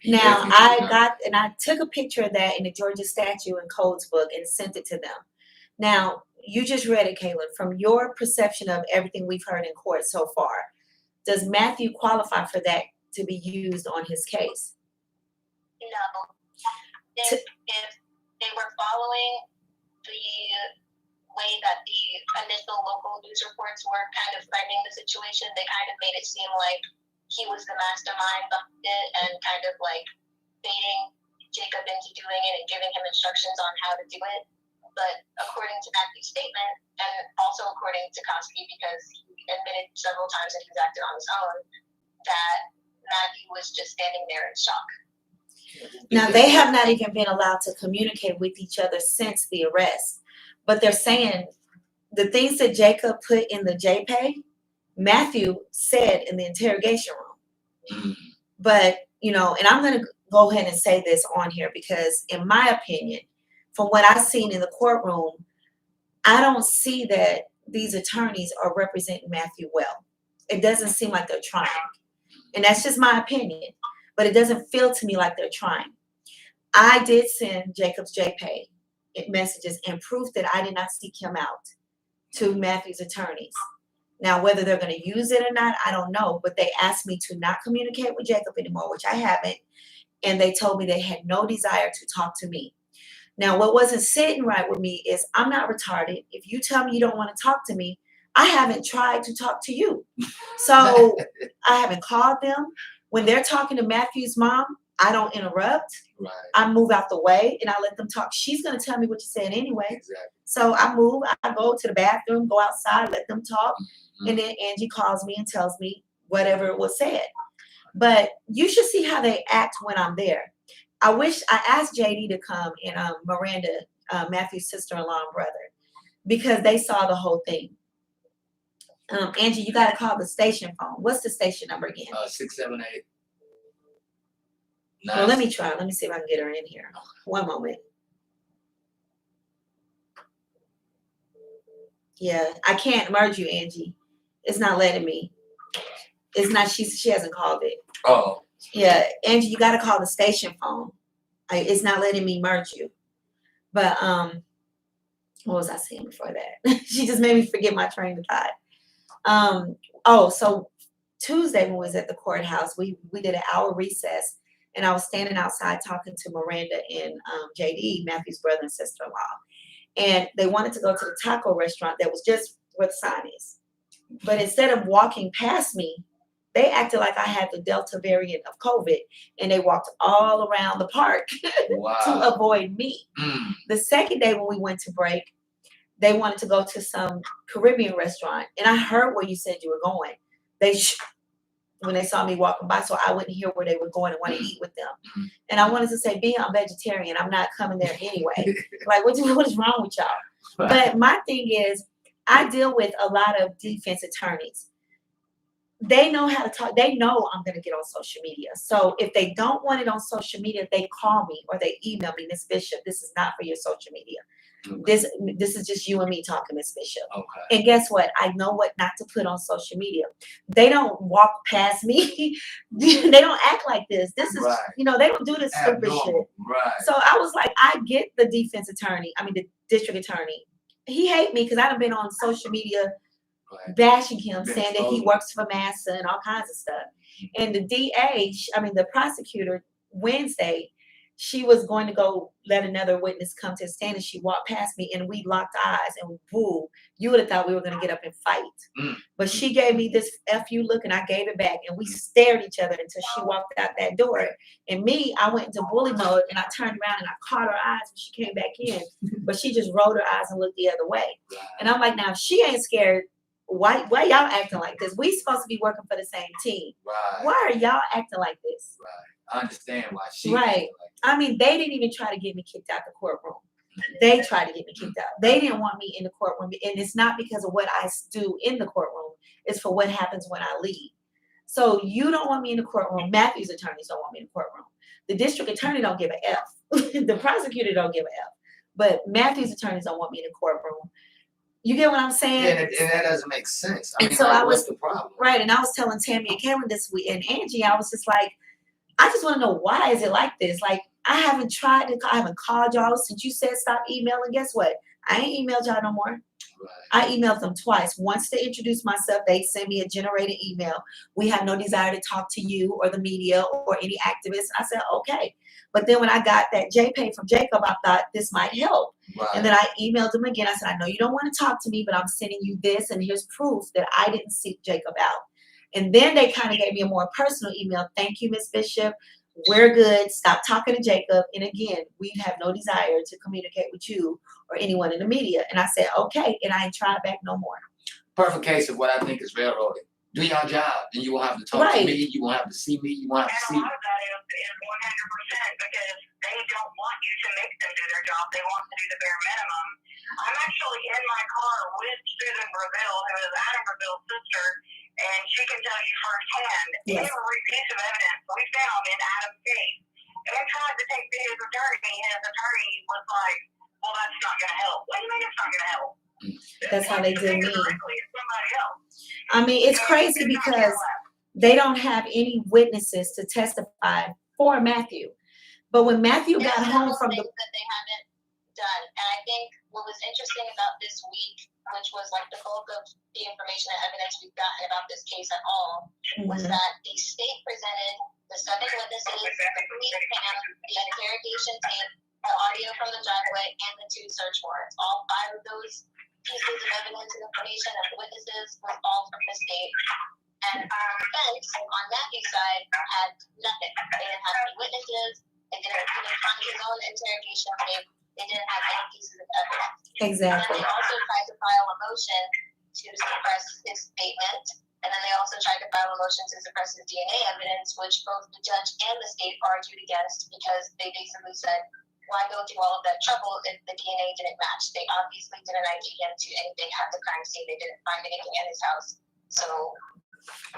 Now, Definitely not. I took a picture of that in the Georgia Statute and Codes book and sent it to them. Now, you just read it, Kaylin. From your perception of everything we've heard in court so far, does Matthew qualify for that to be used on his case? No. If they were following the way that the initial local news reports were kind of framing the situation, they kind of made it seem like he was the mastermind behind it and kind of like baiting Jacob into doing it and giving him instructions on how to do it. But according to Matthew's statement, and also according to Koski, because he admitted several times that he's acted on his own, that Matthew was just standing there in shock. Now, they have not even been allowed to communicate with each other since the arrest. But they're saying the things that Jacob put in the JPay, Matthew said in the interrogation room. But, you know, and I'm going to go ahead and say this on here because, in my opinion, from what I've seen in the courtroom, I don't see that these attorneys are representing Matthew well. It doesn't seem like they're trying. And that's just my opinion. But it doesn't feel to me like they're trying. I did send Jacob's JPay messages and proof that I did not seek him out to Matthew's attorneys. Now, whether they're going to use it or not, I don't know. But they asked me to not communicate with Jacob anymore, which I haven't. And they told me they had no desire to talk to me. Now, what wasn't sitting right with me is I'm not retarded. If you tell me you don't want to talk to me, I haven't tried to talk to you. So I haven't called them. When they're talking to Matthew's mom, I don't interrupt. Right. I move out the way and I let them talk. She's going to tell me what you said anyway. Exactly. So I move, I go to the bathroom, go outside, let them talk. Mm-hmm. And then Angie calls me and tells me whatever was said. But you should see how they act when I'm there. I wish I asked JD to come and Miranda, Matthew's sister-in-law and brother, because they saw the whole thing. Angie, you got to call the station phone. What's the station number again? 678. Well, let me try. Let me see if I can get her in here. One moment. Yeah, I can't merge you, Angie. It's not letting me. It's not. She hasn't called it. Oh. Yeah, Angie, you got to call the station phone. It's not letting me merge you. But what was I saying before that? She just made me forget my train of thought. So Tuesday when we was at the courthouse, we did an hour recess, and I was standing outside talking to Miranda and JD, Matthew's brother and sister-in-law, and they wanted to go to the taco restaurant that was just where the sign is. But instead of walking past me, they acted like I had the Delta variant of COVID, and they walked all around the park to avoid me. The second day when we went to break, they wanted to go to some Caribbean restaurant, and I heard where you said you were going. When they saw me walking by, so I wouldn't hear where they were going and want to eat with them. And I wanted to say, I'm vegetarian. I'm not coming there anyway. Like, what is wrong with y'all? But my thing is, I deal with a lot of defense attorneys. They know how to talk. They know I'm going to get on social media. So if they don't want it on social media, they call me or they email me, Ms. Bishop, this is not for your social media. Okay. This is just you and me talking, Ms. Bishop. Okay. And guess what? I know what not to put on social media. They don't walk past me. They don't act like this. This is, they don't do this stupid shit. Right. So I was like, I get the defense attorney. I mean, the district attorney. He hate me because I done been on social media bashing him, saying that he works for Massa and all kinds of stuff. And the DA, the prosecutor, Wednesday, she was going to go let another witness come to the stand, and she walked past me, and we locked eyes, and woo, you would have thought we were going to get up and fight. But she gave me this F you look, and I gave it back, and we stared at each other until she walked out that door. And me, I went into bully mode, and I turned around, and I caught her eyes when she came back in, but she just rolled her eyes and looked the other way. And I'm like, now, if she ain't scared, why y'all acting like this? We supposed to be working for the same team. Right. Why are y'all acting like this? Right. I understand why she. Right. They didn't even try to get me kicked out the courtroom. They tried to get me kicked out. They didn't want me in the courtroom, and it's not because of what I do in the courtroom. It's for what happens when I leave. So you don't want me in the courtroom. Matthew's attorneys don't want me in the courtroom. The district attorney don't give an F. The prosecutor don't give an F. But Matthew's attorneys don't want me in the courtroom. You get what I'm Yeah, saying? and that doesn't make sense. I And mean, so like, I what's was the problem? right, and I was telling Tammy and Karen this week, and Angie, I was just like, I just want to know why is it like this? Like, I haven't tried to, I haven't called y'all since you said stop emailing. Guess what? I ain't emailed y'all no more. Right. I emailed them twice. Once to introduce myself, they send me a generated email. We have no desire to talk to you or the media or any activists. I said, okay. But then when I got that JPay from Jacob, I thought this might help. Right. And then I emailed him again. I said, I know you don't want to talk to me, but I'm sending you this, and here's proof that I didn't seek Jacob out. And then they kind of gave me a more personal email. Thank you, Miss Bishop. We're good. Stop talking to Jacob. And again, we have no desire to communicate with you or anyone in the media. And I said, okay. And I ain't tried back no more. Perfect case of what I think is railroading. Do your job, and you won't have to talk to Right. me. You won't have to see me. You won't have to see And a me. lot of that is 100% because they don't want you to make them do their job. They want to do the bare minimum. I'm actually in my car with Susan Brazil, who is Adam Brazil's sister, and she can tell you firsthand Yes. every piece of evidence we found in Adam's case. And I tried to take to his attorney, and his attorney was like, well, that's not going to help. What do you mean it's not going to help? That's how they did me. Directly to somebody else. I mean, it's crazy because they don't have any witnesses to testify for Matthew. But when Matthew got There's home several from the things that they haven't done. And I think what was interesting about this week, which was like the bulk of the information and evidence we've gotten about this case at all, was Mhm. that the state presented the 7 witnesses, the police cam, the interrogation tape, the audio from the driveway, and the 2 search warrants. All 5 of those pieces of evidence and information and witnesses was all from the state. And our defense on Matthew's side had nothing. They didn't have any witnesses. They didn't even find his own interrogation tape. They didn't have any pieces of evidence. And exactly. they also tried to file a motion to suppress his statement. And then they also tried to file a motion to suppress his DNA evidence, which both the judge and the state argued against because they basically said, why go through all of that trouble if the DNA didn't match? They obviously didn't ID him to anything at the crime scene. They didn't find anything in his house. So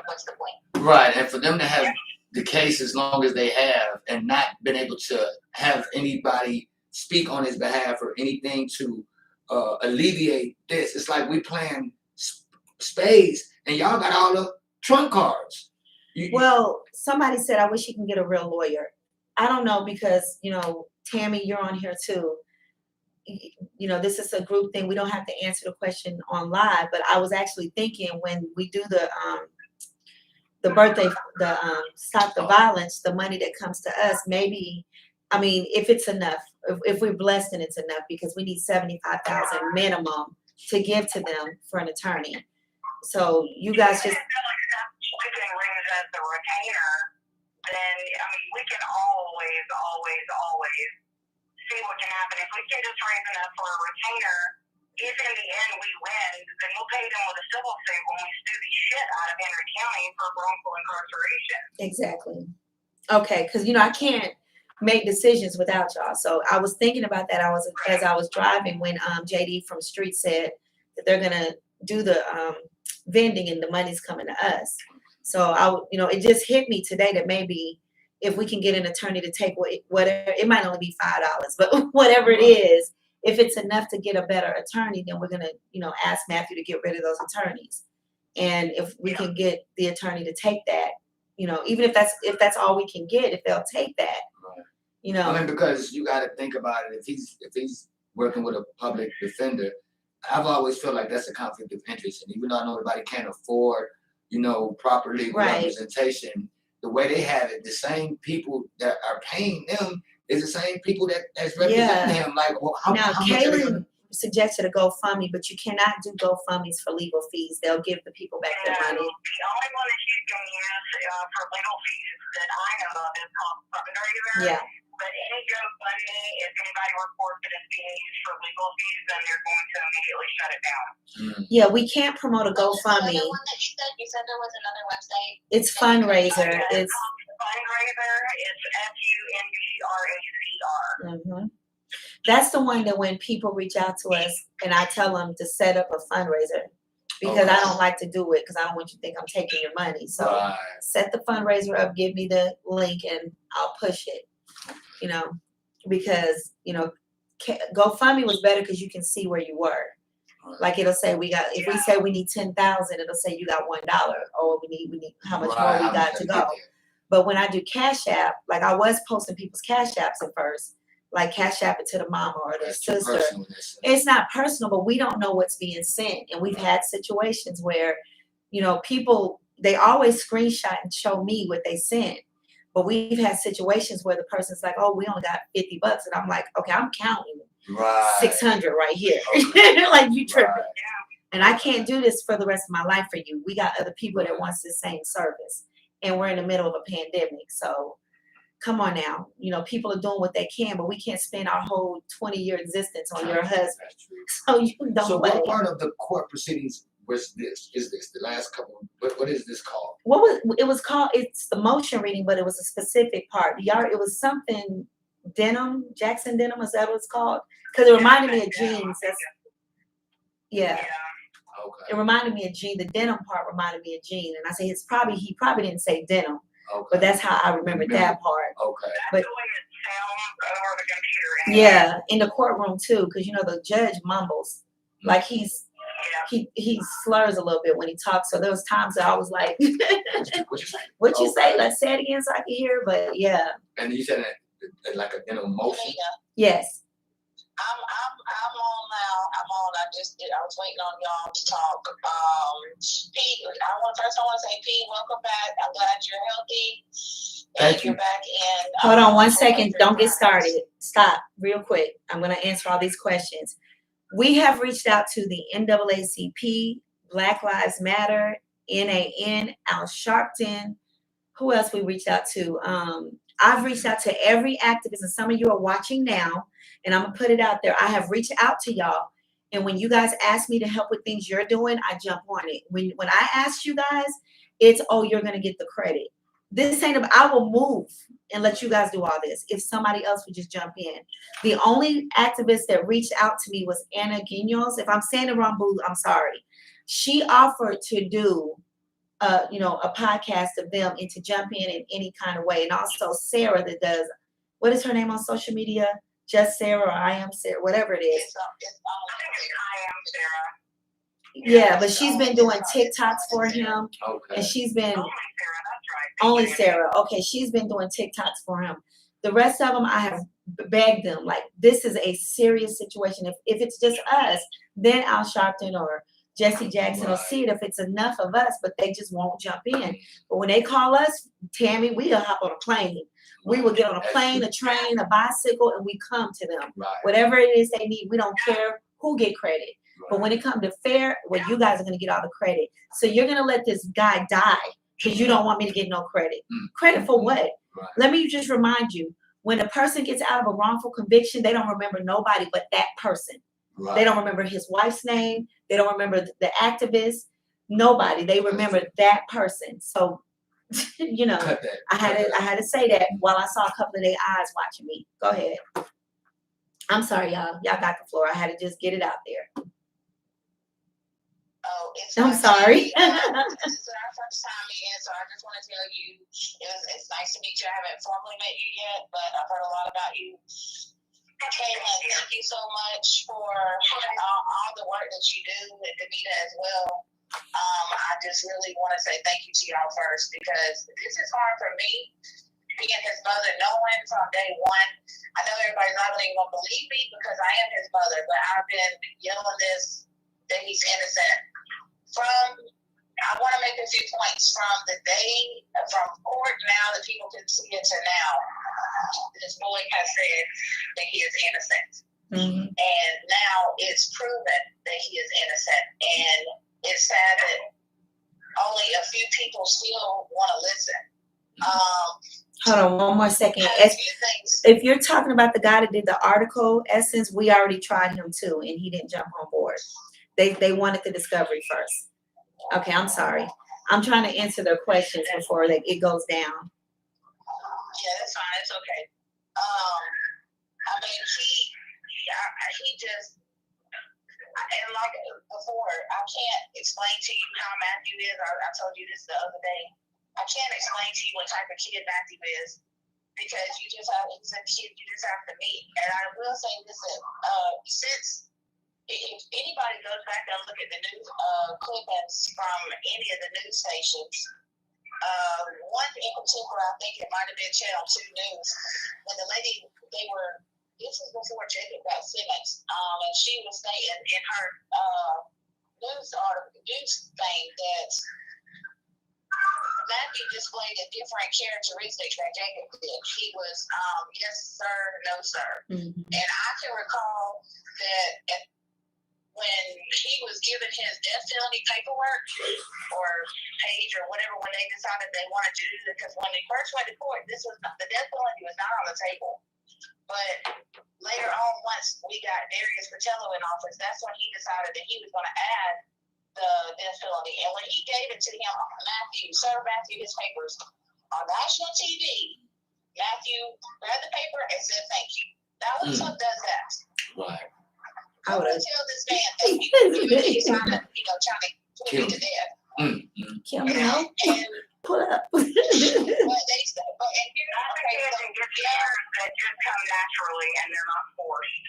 what's the point? Right, and for them to have the case as long as they have and not been able to have anybody speak on his behalf or anything to alleviate this, it's like we playing spades and y'all got all the trump cards. Well, somebody said, I wish he can get a real lawyer. I don't know because, you know, Tammy, you're on here too. You know, this is a group thing. We don't have to answer the question on live, but I was actually thinking when we do the birthday, stop the violence, the money that comes to us, maybe, I mean, if it's enough, if we're blessed and it's enough, because we need 75,000 minimum to give to them for an attorney. So you guys just. We can raise as the retainer, then, I mean, we can always see what can happen. If we can just raise enough for a retainer, if in the end we win, then we'll pay them with a civil suit when we sue the shit out of Henry County for wrongful incarceration. Exactly. Okay, because you know I can't make decisions without y'all. So I was thinking about that. As I was driving when JD from Street said that they're gonna do the vending and the money's coming to us. So it just hit me today that maybe if we can get an attorney to take whatever, it might only be $5, but whatever it is, if it's enough to get a better attorney, then we're gonna, ask Matthew to get rid of those attorneys. And if we can get the attorney to take that, even if that's all we can get, if they'll take that, I mean, because you got to think about it. If he's working with a public defender, I've always felt like that's a conflict of interest. And even though I know everybody can't afford, proper legal representation, the way they have it, the same people that are paying them is the same people that's representing him. Like, well, how much are they Kaylin suggested a GoFundMe, but you cannot do GoFundMes for legal fees. They'll give the people back their money. The only one that you can use for legal fees that I know of is called Fundraiser. Yeah. But any GoFundMe, if anybody reports that it's being used for legal fees, then they're going to immediately shut it down. Yeah, we can't promote a GoFundMe. The other one that you said there was another website. It's Fundraiser. It's Fundraiser. It's FUNDRAZR. That's the one that when people reach out to us and I tell them to set up a fundraiser because I don't like to do it because I don't want you to think I'm taking your money. So set the fundraiser up, give me the link, and I'll push it. Because GoFundMe was better because you can see where you were. Like it'll say if we say we need 10,000, it'll say you got $1, or we need how much more we got to go. But when I do Cash App, like I was posting people's Cash Apps at first, like Cash App it to the mama or the sister. It's not personal, but we don't know what's being sent. And we've had situations where, people, they always screenshot and show me what they sent. But we've had situations where the person's like, oh, we only got $50. And I'm like, okay, I'm counting 600 right here. Okay. Like you tripping. Right. And I can't do this for the rest of my life for you. We got other people that wants the same service. And we're in the middle of a pandemic. So come on now. People are doing what they can, but we can't spend our whole 20-year existence on your husband. So you don't So play. what part of the court proceedings was this? Is this the last couple? What is this called? It was called, it's the motion reading, but it was a specific part. It was something Jackson Denham, is that what it's called? Because it reminded me of jeans. Yeah. Okay. It reminded me of Gene. The denim part reminded me of Gene. And I say he probably didn't say denim. Okay. But that's how I remembered that part. Okay. But the way it sounds over the computer. Yeah, in the courtroom too, because the judge mumbles. Like he slurs a little bit when he talks. So there was times that I was like, what you say? Let's say it again so I can hear. But yeah. And you said that like a denim motion? Yes. I'm on now. I'm on. I was waiting on y'all to talk. Pete, I want to say, Pete, welcome back. I'm glad you're healthy. Thank you. You're back in. Hold on 1 second. Don't get started. Stop real quick. I'm going to answer all these questions. We have reached out to the NAACP, Black Lives Matter, NAN, Al Sharpton. Who else we reached out to? I've reached out to every activist, and some of you are watching now, and I'm going to put it out there. I have reached out to y'all, and when you guys ask me to help with things you're doing, I jump on it. When I asked you guys, it's, oh, you're going to get the credit. This ain't about, I will move and let you guys do all this if somebody else would just jump in. The only activist that reached out to me was Anna Guinos. If I'm saying it wrong, boo, I'm sorry. She offered to do a podcast of them and to jump in any kind of way. And also Sarah that does, what is her name on social media? Just Sarah or I Am Sarah, whatever it is. I Am Sarah. Yeah, but she's been doing TikToks for him. Okay. And she's been Only Sarah, that's right. only Sarah. Okay, she's been doing TikToks for him. The rest of them, I have begged them, like, this is a serious situation. If it's just us, then Al Sharpton or Jesse Jackson will see it if it's enough of us, but they just won't jump in. But when they call us, Tammy, we'll hop on a plane. We will get on a plane, a train, a bicycle, and we come to them. Right. Whatever it is they need, we don't care who get credit. Right. But when it comes to fair, well, you guys are going to get all the credit. So you're going to let this guy die because you don't want me to get no credit. Credit for what? Right. Let me just remind you, when a person gets out of a wrongful conviction, they don't remember nobody but that person. Right. They don't remember his wife's name. They don't remember the activist. Nobody. They remember that person. So, I had to say that while I saw a couple of their eyes watching me. Go ahead. I'm sorry, y'all. Y'all got the floor. I had to just get it out there. Oh, I'm sorry. This is our first time meeting, so I just want to tell you, it's nice to meet you. I haven't formally met you yet, but I've heard a lot about you. Kaylin, thank you so much for all the work that you do, and Davita as well. I just really want to say thank you to y'all first, because this is hard for me, being his mother, knowing from day one. I know everybody's not even going to believe me because I am his mother, but I've been yelling this, that he's innocent. I want to make a few points from the day, from court now that people can see it to now. This boy has said that he is innocent. Mm-hmm. And now it's proven that he is innocent. And it's sad that only a few people still want to listen. Hold on 1 more second. If you're talking about the guy that did the article, Essence, we already tried him too, and he didn't jump on board. They wanted the discovery first. Okay, I'm sorry. I'm trying to answer their questions before it goes down. Yeah, that's fine. It's okay. I mean, he just, and like before, I can't explain to you how Matthew is. I told you this the other day. I can't explain to you what type of kid Matthew is, because he's a kid you just have to meet. And I will say this, since if anybody goes back and look at the news clippings from any of the news stations. One in particular, I think it might have been Channel 2 News, when the lady, this was before Jacob got sentenced, and she was stating in her news thing that Matthew displayed a different characteristics that Jacob did. He was yes sir, no sir. Mm-hmm. And I can recall that when he was given his death penalty paperwork or page or whatever, when they decided they wanted to do it, because when they first went to court, the death penalty was not on the table. But later on, once we got Darius Patello in office, that's when he decided that he was going to add the death penalty. And when he gave it to him, Matthew, his papers on national TV, Matthew read the paper and said thank you. Now, when Trump does that, Right. I would have tell this man thank you. He's trying to put me to death. killed me. No, And pull up. but they said, and here's I think there's some good errors that just come naturally and they're not forced.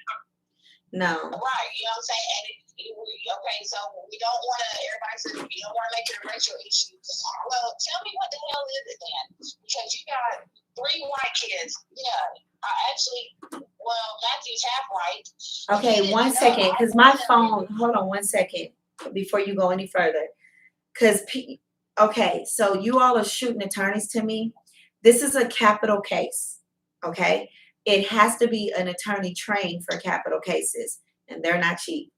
No. right, you know what I'm saying? And okay, so we don't want to. Everybody says we don't want to make it a racial issue. Well, tell me what the hell is it then? Because you got 3 white kids. Yeah, Matthew's half white. Okay, 1 second, because my phone. Hold on 1 second before you go any further. Because okay, so you all are shooting attorneys to me. This is a capital case. Okay, it has to be an attorney trained for capital cases, and they're not cheap.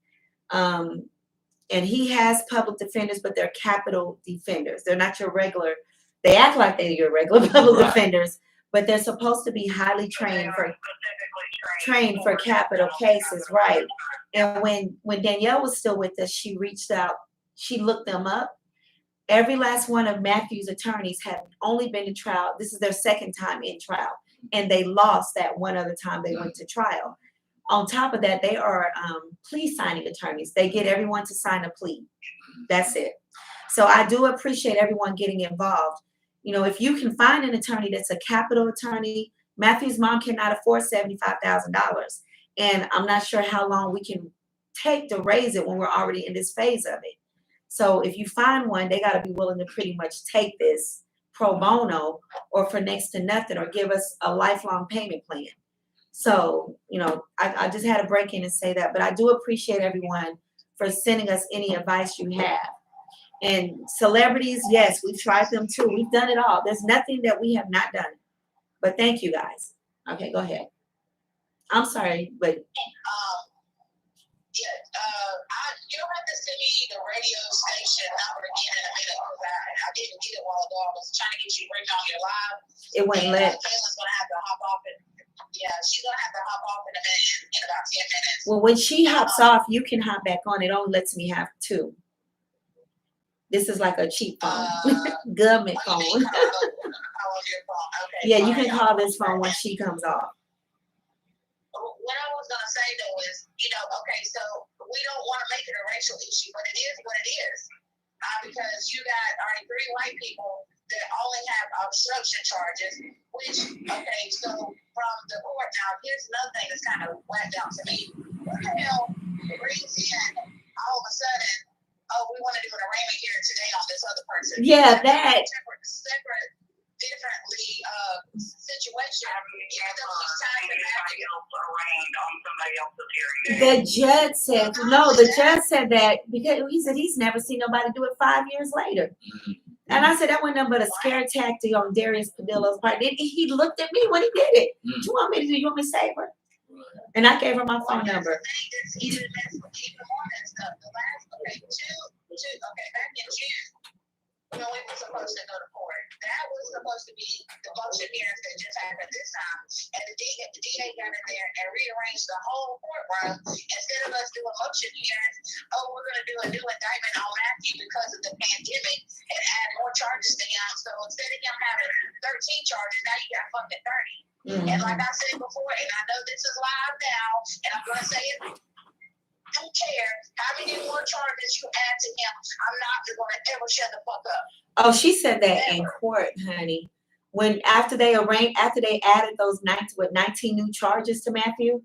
And he has public defenders, but they're capital defenders. They're not your regular. They act like they're your regular public defenders, but they're supposed to be highly trained for capital cases, right? And when Danielle was still with us, she reached out. She looked them up. Every last one of Matthew's attorneys have only been to trial. This is their second time in trial, and they lost that one other time they went to trial. On top of that, they are plea signing attorneys. They get everyone to sign a plea. That's it. So I do appreciate everyone getting involved. You know, if you can find an attorney that's a capital attorney, Matthew's mom cannot afford $75,000. And I'm not sure how long we can take to raise it when we're already in this phase of it. So if you find one, they got to be willing to pretty much take this pro bono or for next to nothing or give us a lifelong payment plan. So, you know, I just had to break in and say that, but I do appreciate everyone for sending us any advice you have. And celebrities, yes, we've tried them too. We've done it all. There's nothing that we have not done. But thank you guys. Okay, go ahead. I'm sorry, but You don't have to send me the radio station number again in a minute because I didn't get it a while ago. I was trying to get you to bring on your live. it wouldn't let. Kayla's gonna have to hop off she's gonna have to hop off in a minute, in about 10 minutes. Well, when she hops off, you can hop back on. It only lets me have 2. This is like a cheap phone, government phone. Your phone. Okay, Yeah, you can call this phone when she comes off. What I was gonna say though is, okay, so we don't want to make it a racial issue, but it is what it is. Because you got 3 white people that only have obstruction charges, which, okay, so from the court, now here's another thing that's kind of whacked out to me. What the hell brings in all of a sudden, we want to do an arraignment here today on this other person? Yeah, that. Separate differently situation. The judge said no. The judge said that because he said he's never seen nobody do it 5 years later. And I said that wasn't nothing but a scare tactic on Darius Padillo's part. He looked at me when he did it. What you want me to do? You want me to save her? And I gave her my phone number. Back in June, it was supposed to go to court. That was supposed to be the motion hearings that just happened this time. And the DA got in there and rearranged the whole courtroom. Instead of us doing motion hearings, we're going to do a new indictment on Matthew because of the pandemic and add more charges to him. So instead of him having 13 charges, now you got fucking 30. And like I said before, and I know this is live now, and I'm going to say it, I don't care how many more charges you add to him, I'm not going to ever shut the fuck up. Oh, she said that in court, honey. When after they added those 19 new charges to Matthew,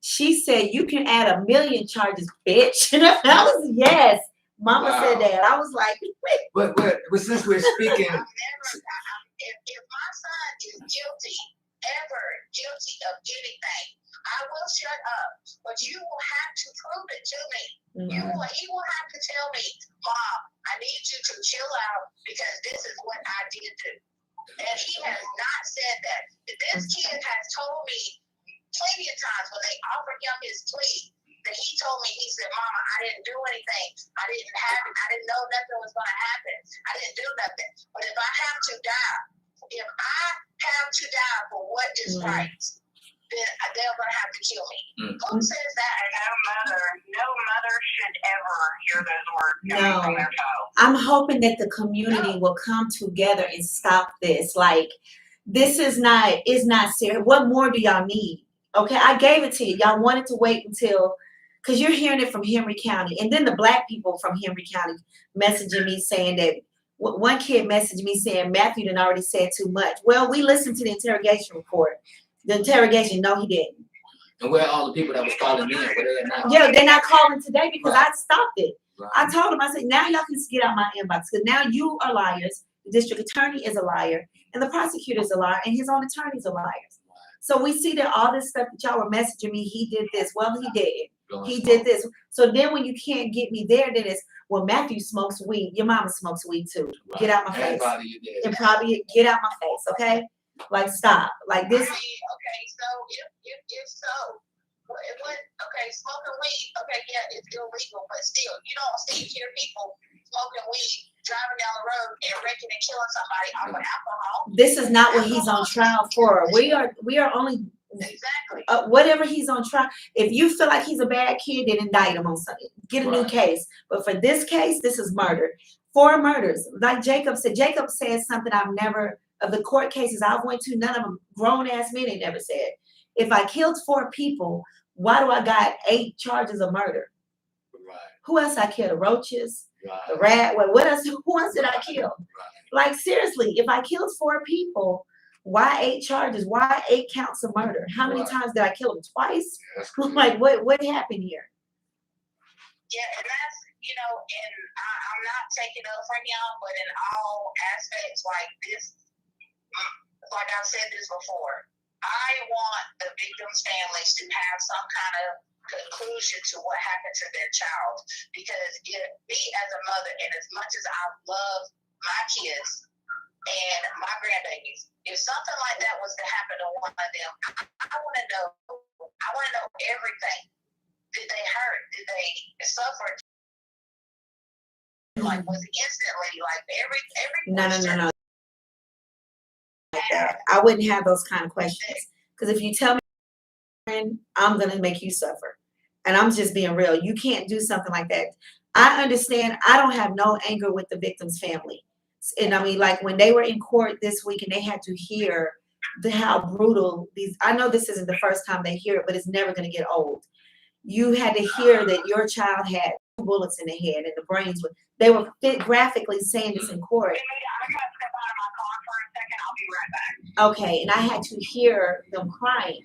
She said, you can add 1 million charges, bitch. And I was, yes. Mama said that. I was like, but since we're speaking, If my son is guilty, ever guilty of anything, I will shut up. But you will have to prove it to me. He will have to tell me, Mom, I need you to chill out because this is what I did do. And he has not said that. This kid has told me plenty of times when they offered him his plea that he told me, he said, Mama, I didn't do anything. I didn't know nothing was going to happen. I didn't do nothing. But if I have to die, for what is right, then they're going to have to kill me. Who says that? No mother should ever hear those words coming from their child. I'm hoping that the community will come together and stop this. Like, this is not serious. What more do y'all need? Okay, I gave it to you. Y'all wanted to wait until, because you're hearing it from Henry County. And then the black people from Henry County messaging me saying that, one kid messaged me saying Matthew done already said too much. Well, we listened to the interrogation report. The interrogation, no, he didn't. and where are all the people that was calling in? Where they at now? Yeah, they're not calling today because I stopped it. Right. I told them, I said, now y'all can get out my inbox because now you are liars. The district attorney is a liar, and the prosecutor is a liar, and his own attorney's a liar. So we see that all this stuff that y'all were messaging me, he did this. Well, he did. He did this. So then when you can't get me there, then it's, well, Matthew smokes weed. Your mama smokes weed too. Right. Get out my face. Everybody you did. And probably get out my face, okay? Like, stop. Like this. Okay, so if so, okay, smoking weed, okay, yeah, it's illegal, but still, you don't hear people smoking weed, driving down the road and wrecking and killing somebody off of alcohol. This is not what he's on trial for. We are only Exactly. whatever he's on trial. If you feel like he's a bad kid, then indict him on something. Get a new case. But for this case, this is murder. 4 murders. Like Jacob said something I've never, of the court cases I went to, none of them grown ass men ain't never said. If I killed 4 people, why do I got 8 charges of murder? Right. Who else I killed? The roaches, Right. the rat. What else? Who else did I kill? Right. Like seriously, if I killed 4 people, why 8 charges? Why 8 counts of murder? How many times did I kill them? Twice? Yeah, Like what happened here? Yeah, and that's, and I'm not taking up from y'all, but in all aspects like this, like I've said this before, I want the victims' families to have some kind of conclusion to what happened to their child. Because me as a mother, and as much as I love my kids and my grandbabies, if something like that was to happen to one of them, I want to know. I want to know everything. Did they hurt? Did they suffer? Like, was it instantly? Like every No. Like that. I wouldn't have those kind of questions. Because if you tell me, I'm gonna make you suffer. And I'm just being real. You can't do something like that. I understand. I don't have no anger with the victim's family. And I mean, like when they were in court this week and they had to hear how brutal these, I know this isn't the first time they hear it, but it's never going to get old. You had to hear that your child had 2 bullets in the head and the brains were, they were graphically saying this in court. I got to step out of my car for a second. I'll be right back. Okay. And I had to hear them crying.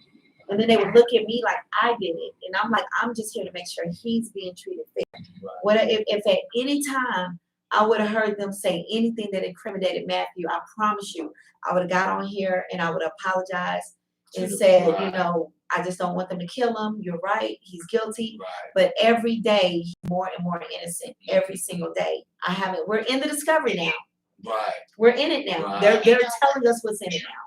And then they would look at me like I did it. And I'm like, I'm just here to make sure he's being treated fair. What if at any time I would have heard them say anything that incriminated Matthew, I promise you, I would have got on here and I would have apologized and said, I just don't want them to kill him. You're right. He's guilty. Right. But every day, he's more and more innocent. Every single day. We're in the discovery now. Right. We're in it now. Right. They're telling us what's in it now.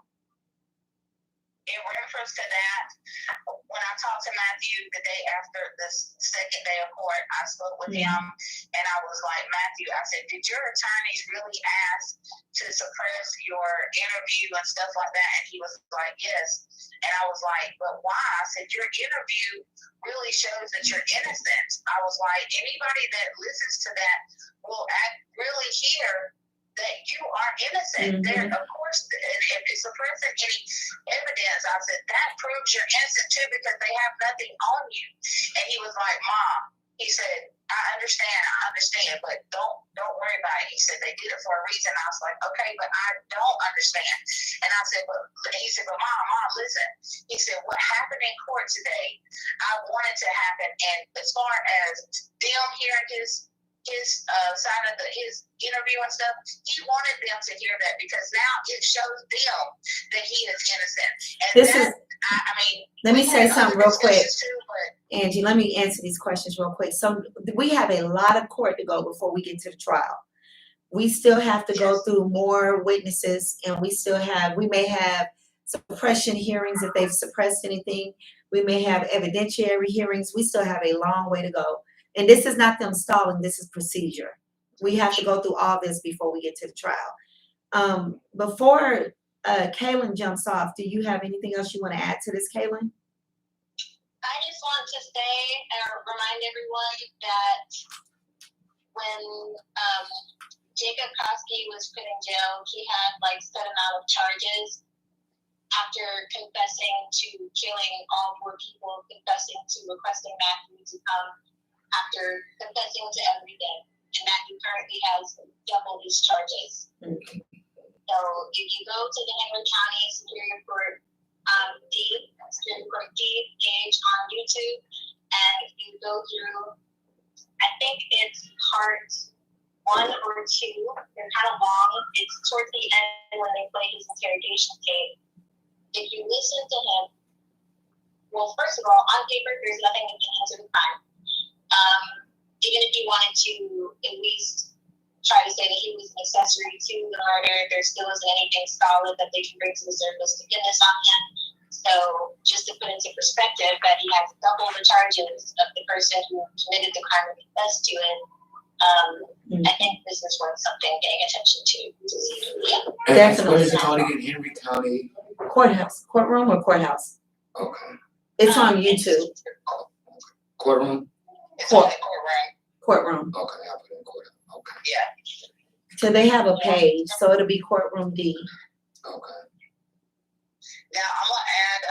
In reference to that, when I talked to Matthew the day after the second day of court, I spoke with him and I was like, Matthew, I said, did your attorneys really ask to suppress your interview and stuff like that? And he was like, yes. And I was like, but why? I said, your interview really shows that you're innocent. I was like, anybody that listens to that will really hear that you are innocent. There, of course, if it's suppressing any evidence, I said, that proves you're innocent too because they have nothing on you. And he was like, Mom, he said, I understand, but don't worry about it. He said they did it for a reason. I was like, okay, but I don't understand. And I said, but he said, but mom, listen. He said, what happened in court today, I wanted to happen. And as far as them hearing his side of his interview and stuff, he wanted them to hear that because now it shows them that he is innocent. And I mean, let me say something real quick. Too, but Angie, let me answer these questions real quick. So we have a lot of court to go before we get to the trial. We still have to go through more witnesses, and we may have suppression hearings if they've suppressed anything. We may have evidentiary hearings. We still have a long way to go. And this is not them stalling, this is procedure. We have to go through all this before we get to the trial. Before Kaylin jumps off, do you have anything else you want to add to this, Kaylin? I just want to say and remind everyone that when Jacob Koski was put in jail, he had like set amount of charges after confessing to killing all 4 people, confessing to requesting Matthew to come, after confessing to everything. And Matthew currently has double his charges. Okay. So if you go to the Henry County Superior Court Superior Court D page on YouTube, and if you go through, I think it's part 1 or 2, they're kind of long. It's towards the end when they play his interrogation tape. If you listen to him, well, first of all, on paper, there's nothing that can answer the crime. Even if you wanted to at least try to say that he was an accessory to the murder, there still isn't anything solid that they can bring to the surface to pin this on him. So just to put into perspective that he has double the charges of the person who committed the crime and confessed to it, I think this is worth something paying attention to. Yeah. And Definitely. where's it called again? Henry County. Courtroom or courthouse? Okay. It's on YouTube. Courtroom. It's Court. on the courtroom. Courtroom. Okay, I'll put it in courtroom. Okay. Yeah. So they have a page, so it'll be Courtroom D. Okay. Now I'm gonna add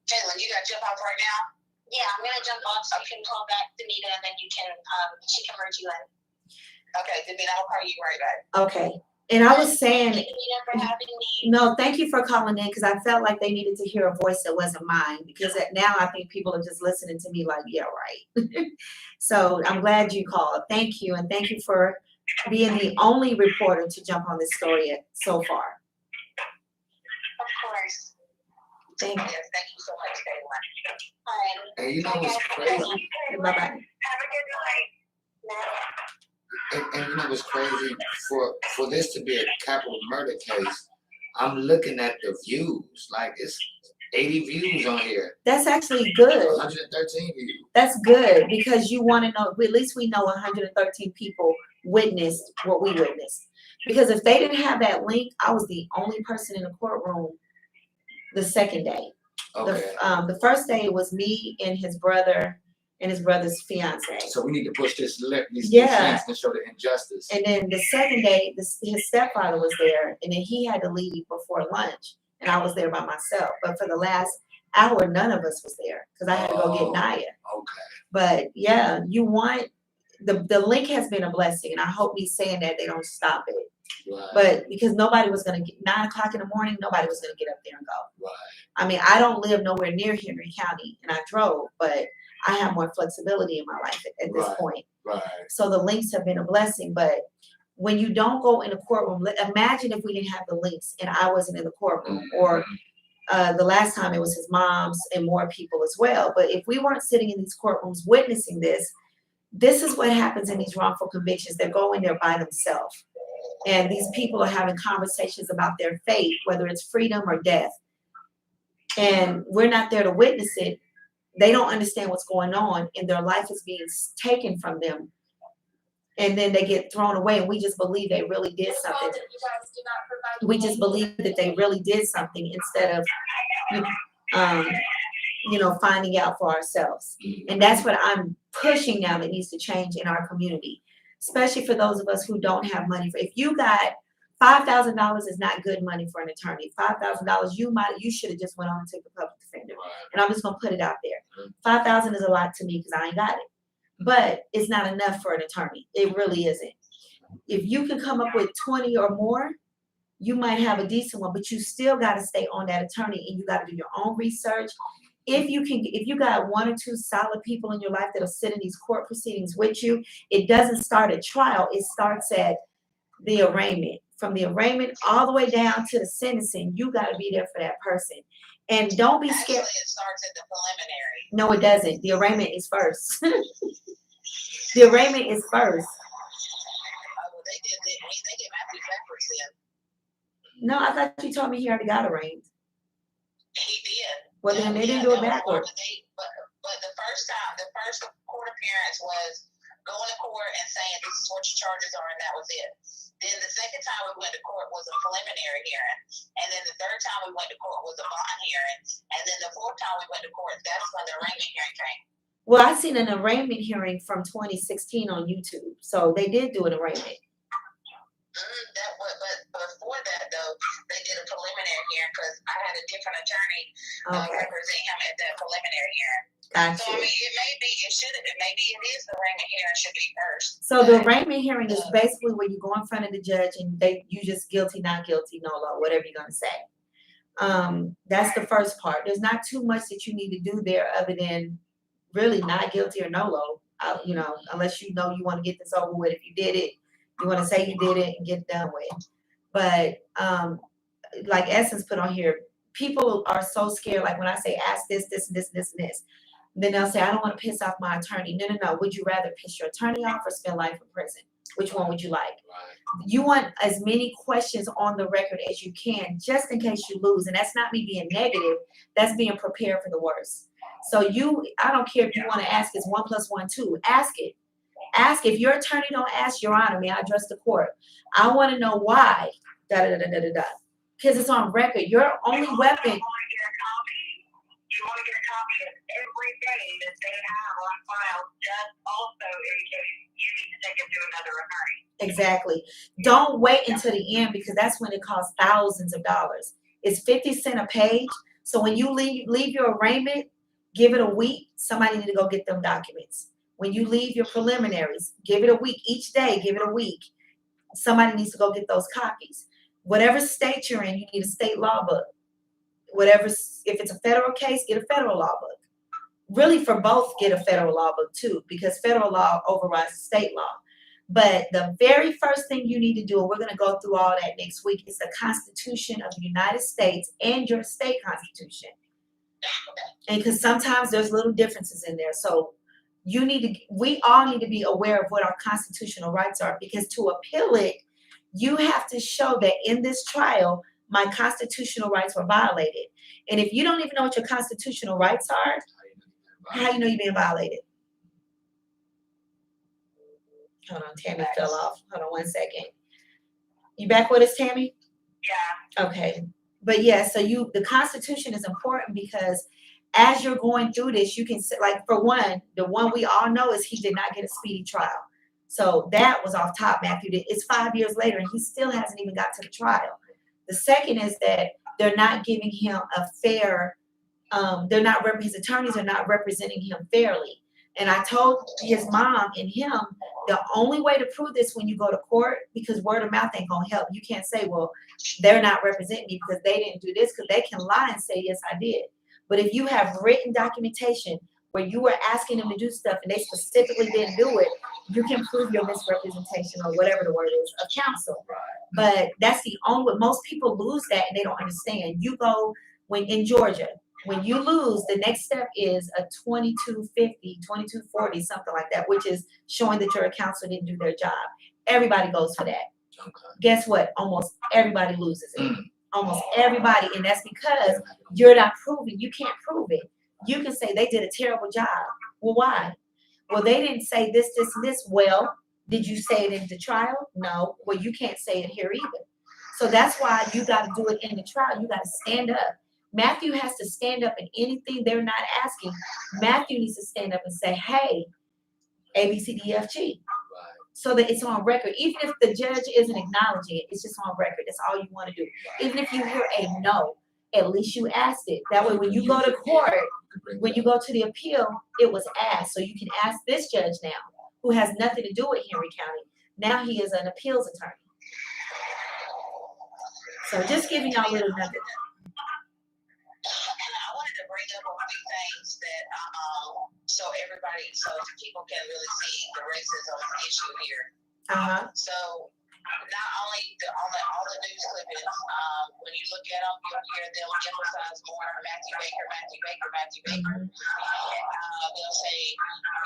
Kaylin, you gotta jump off right now? Yeah, I'm gonna jump off so you can call back Danita and then you can she can merge you in. Okay, Danita, I'll call you right back. Okay. And I was saying, Thank you, Danita, for having me. no, thank you for calling in because I felt like they needed to hear a voice that wasn't mine because now I think people are just listening to me like, yeah, right. So I'm glad you called. Thank you. And thank you for being the only reporter to jump on this story so far. Of course. Thank you. Yes, thank you so much, Kaylin. All right. And you know what's crazy? Bye-bye. Have a good night. And you know what's crazy? For this to be a capital murder case, I'm looking at the views. Like it's 80 views on here. That's actually good. 113 views. That's good because you want to know, at least we know 113 people witnessed what we witnessed. Because if they didn't have that link, I was the only person in the courtroom the second day. Okay. The first day it was me and his brother and his brother's fiance. So we need to push these Yeah. things to show the injustice. And then the second day, his stepfather was there, and then he had to leave before lunch, and I was there by myself. But for the last hour, none of us was there because I had to go get Naya. Okay. But yeah, you want the link has been a blessing, and I hope me saying that they don't stop it. Right. But because nobody was gonna get 9 o'clock in the morning, nobody was gonna get up there and go. Right. I mean, I don't live nowhere near Henry County, and I drove, but I have more flexibility in my life at this Right. point. Right. So the links have been a blessing. But when you don't go in the courtroom, imagine if we didn't have the links and I wasn't in the courtroom, or the last time it was his mom's and more people as well. But if we weren't sitting in these courtrooms witnessing this, this is what happens in these wrongful convictions. They're going there by themselves. And these people are having conversations about their fate, whether it's freedom or death. And we're not there to witness it. They don't understand what's going on, and their life is being taken from them. And then they get thrown away, and we just believe they really did something. We just believe that they really did something instead of, finding out for ourselves. And that's what I'm pushing now that needs to change in our community, especially for those of us who don't have money. If you got $5,000 is not good money for an attorney. $5,000, you should have just went on and took the public defender. And I'm just gonna put it out there. $5,000 is a lot to me because I ain't got it. but it's not enough for an attorney. It really isn't. If you can come up with 20 or more, you might have a decent one, but you still got to stay on that attorney and you got to do your own research. If you got 1 or 2 solid people in your life that'll sit in these court proceedings with you, it doesn't start at trial. It starts at the arraignment. From the arraignment all the way down to the sentencing, you got to be there for that person. And don't be scared. Actually, it starts at the preliminary. No, it doesn't. The arraignment is first. The arraignment is first. Well, they did Matthew backwards then. No, I thought you told me he already got arraigned. He did. Well, then they didn't do it backwards. But the first court appearance was going to court and saying this is what your charges are, and that was it. Then the second time we went to court was a preliminary hearing, and then the third time we went to court was a bond hearing, and then the fourth time we went to court, that's when the arraignment hearing came. Well, I seen an arraignment hearing from 2016 on YouTube, so they did do an arraignment. But before that, though, they did a preliminary hearing because I had a different attorney represent him at that preliminary hearing. Gotcha. So I mean, maybe it is the arraignment hearing should be first. So the arraignment hearing is basically where you go in front of the judge and you just guilty, not guilty, no law, whatever you're gonna say. That's the first part. There's not too much that you need to do there other than really not guilty or no law. Unless you know you want to get this over with. If you did it, you want to say you did it and get it done with. But like Essence put on here, people are so scared. Like when I say ask this, this, and this, and this, and this, then they'll say I don't want to piss off my attorney. No. Would you rather piss your attorney off or spend life in prison? Which one would you like? Right. You want as many questions on the record as you can, just in case you lose. And that's not me being negative. That's being prepared for the worst. So I don't care if you want to ask is 1 + 1 2. Ask it. Ask if your attorney don't ask, Your Honor, may I address the court? I want to know why. Because it's on record. Your only weapon. You want to get a copy of everything that they have on file, just also in case you need to take it to another attorney. Exactly. Don't wait until the end because that's when it costs thousands of dollars. It's 50 cents a page. So when you leave your arraignment, give it a week. Somebody need to go get them documents. When you leave your preliminaries, give it a week. Each day, give it a week. Somebody needs to go get those copies. Whatever state you're in, you need a state law book. If it's a federal case, get a federal law book. Really, for both, get a federal law book too, because federal law overrides state law. But the very first thing you need to do, and we're going to go through all that next week, is the Constitution of the United States and your state constitution. And because sometimes there's little differences in there. So we all need to be aware of what our constitutional rights are, because to appeal it, you have to show that in this trial, my constitutional rights were violated. And if you don't even know what your constitutional rights are, how you know you're being violated? Hold on, Tammy fell off. Hold on 1 second. You back with us, Tammy? Yeah. Okay. But yeah, so the Constitution is important because as you're going through this, you can, like, for one, the one we all know is he did not get a speedy trial. So that was off top, Matthew. It's 5 years later and he still hasn't even got to the trial. The second is that they're not giving him a fair, his attorneys are not representing him fairly. And I told his mom and him, the only way to prove this when you go to court, because word of mouth ain't gonna help. You can't say, well, they're not representing me because they didn't do this, because they can lie and say, yes, I did. But if you have written documentation where you were asking them to do stuff and they specifically didn't do it, you can prove your misrepresentation or whatever the word is of counsel. But that's the only, most people lose that and they don't understand. You go, in Georgia, when you lose, the next step is a 2250, 2240, something like that, which is showing that your counsel didn't do their job. Everybody goes for that. Okay. Guess what? Almost everybody loses it. Almost everybody. And that's because you're not proving. You can't prove it. You can say they did a terrible job. Well, why? Well, they didn't say this, this, and this. Well, did you say it in the trial? No. Well, you can't say it here either. So that's why you got to do it in the trial. You got to stand up. Matthew has to stand up in anything they're not asking. Matthew needs to stand up and say, hey, A, B, C, D, E, F, G. So that it's on record. Even if the judge isn't acknowledging it, it's just on record. That's all you want to do. Even if you hear a no at least you asked it. That way, when you go to court, when you go to the appeal, it was asked. So you can ask this judge now, who has nothing to do with Henry County. Now he is an appeals attorney. So just giving y'all a little nugget. And I wanted to bring up a few things that so people can really see the racism issue here. So not only all the news clippings, when you look at them, you'll hear them emphasize more Matthew Baker. They'll say,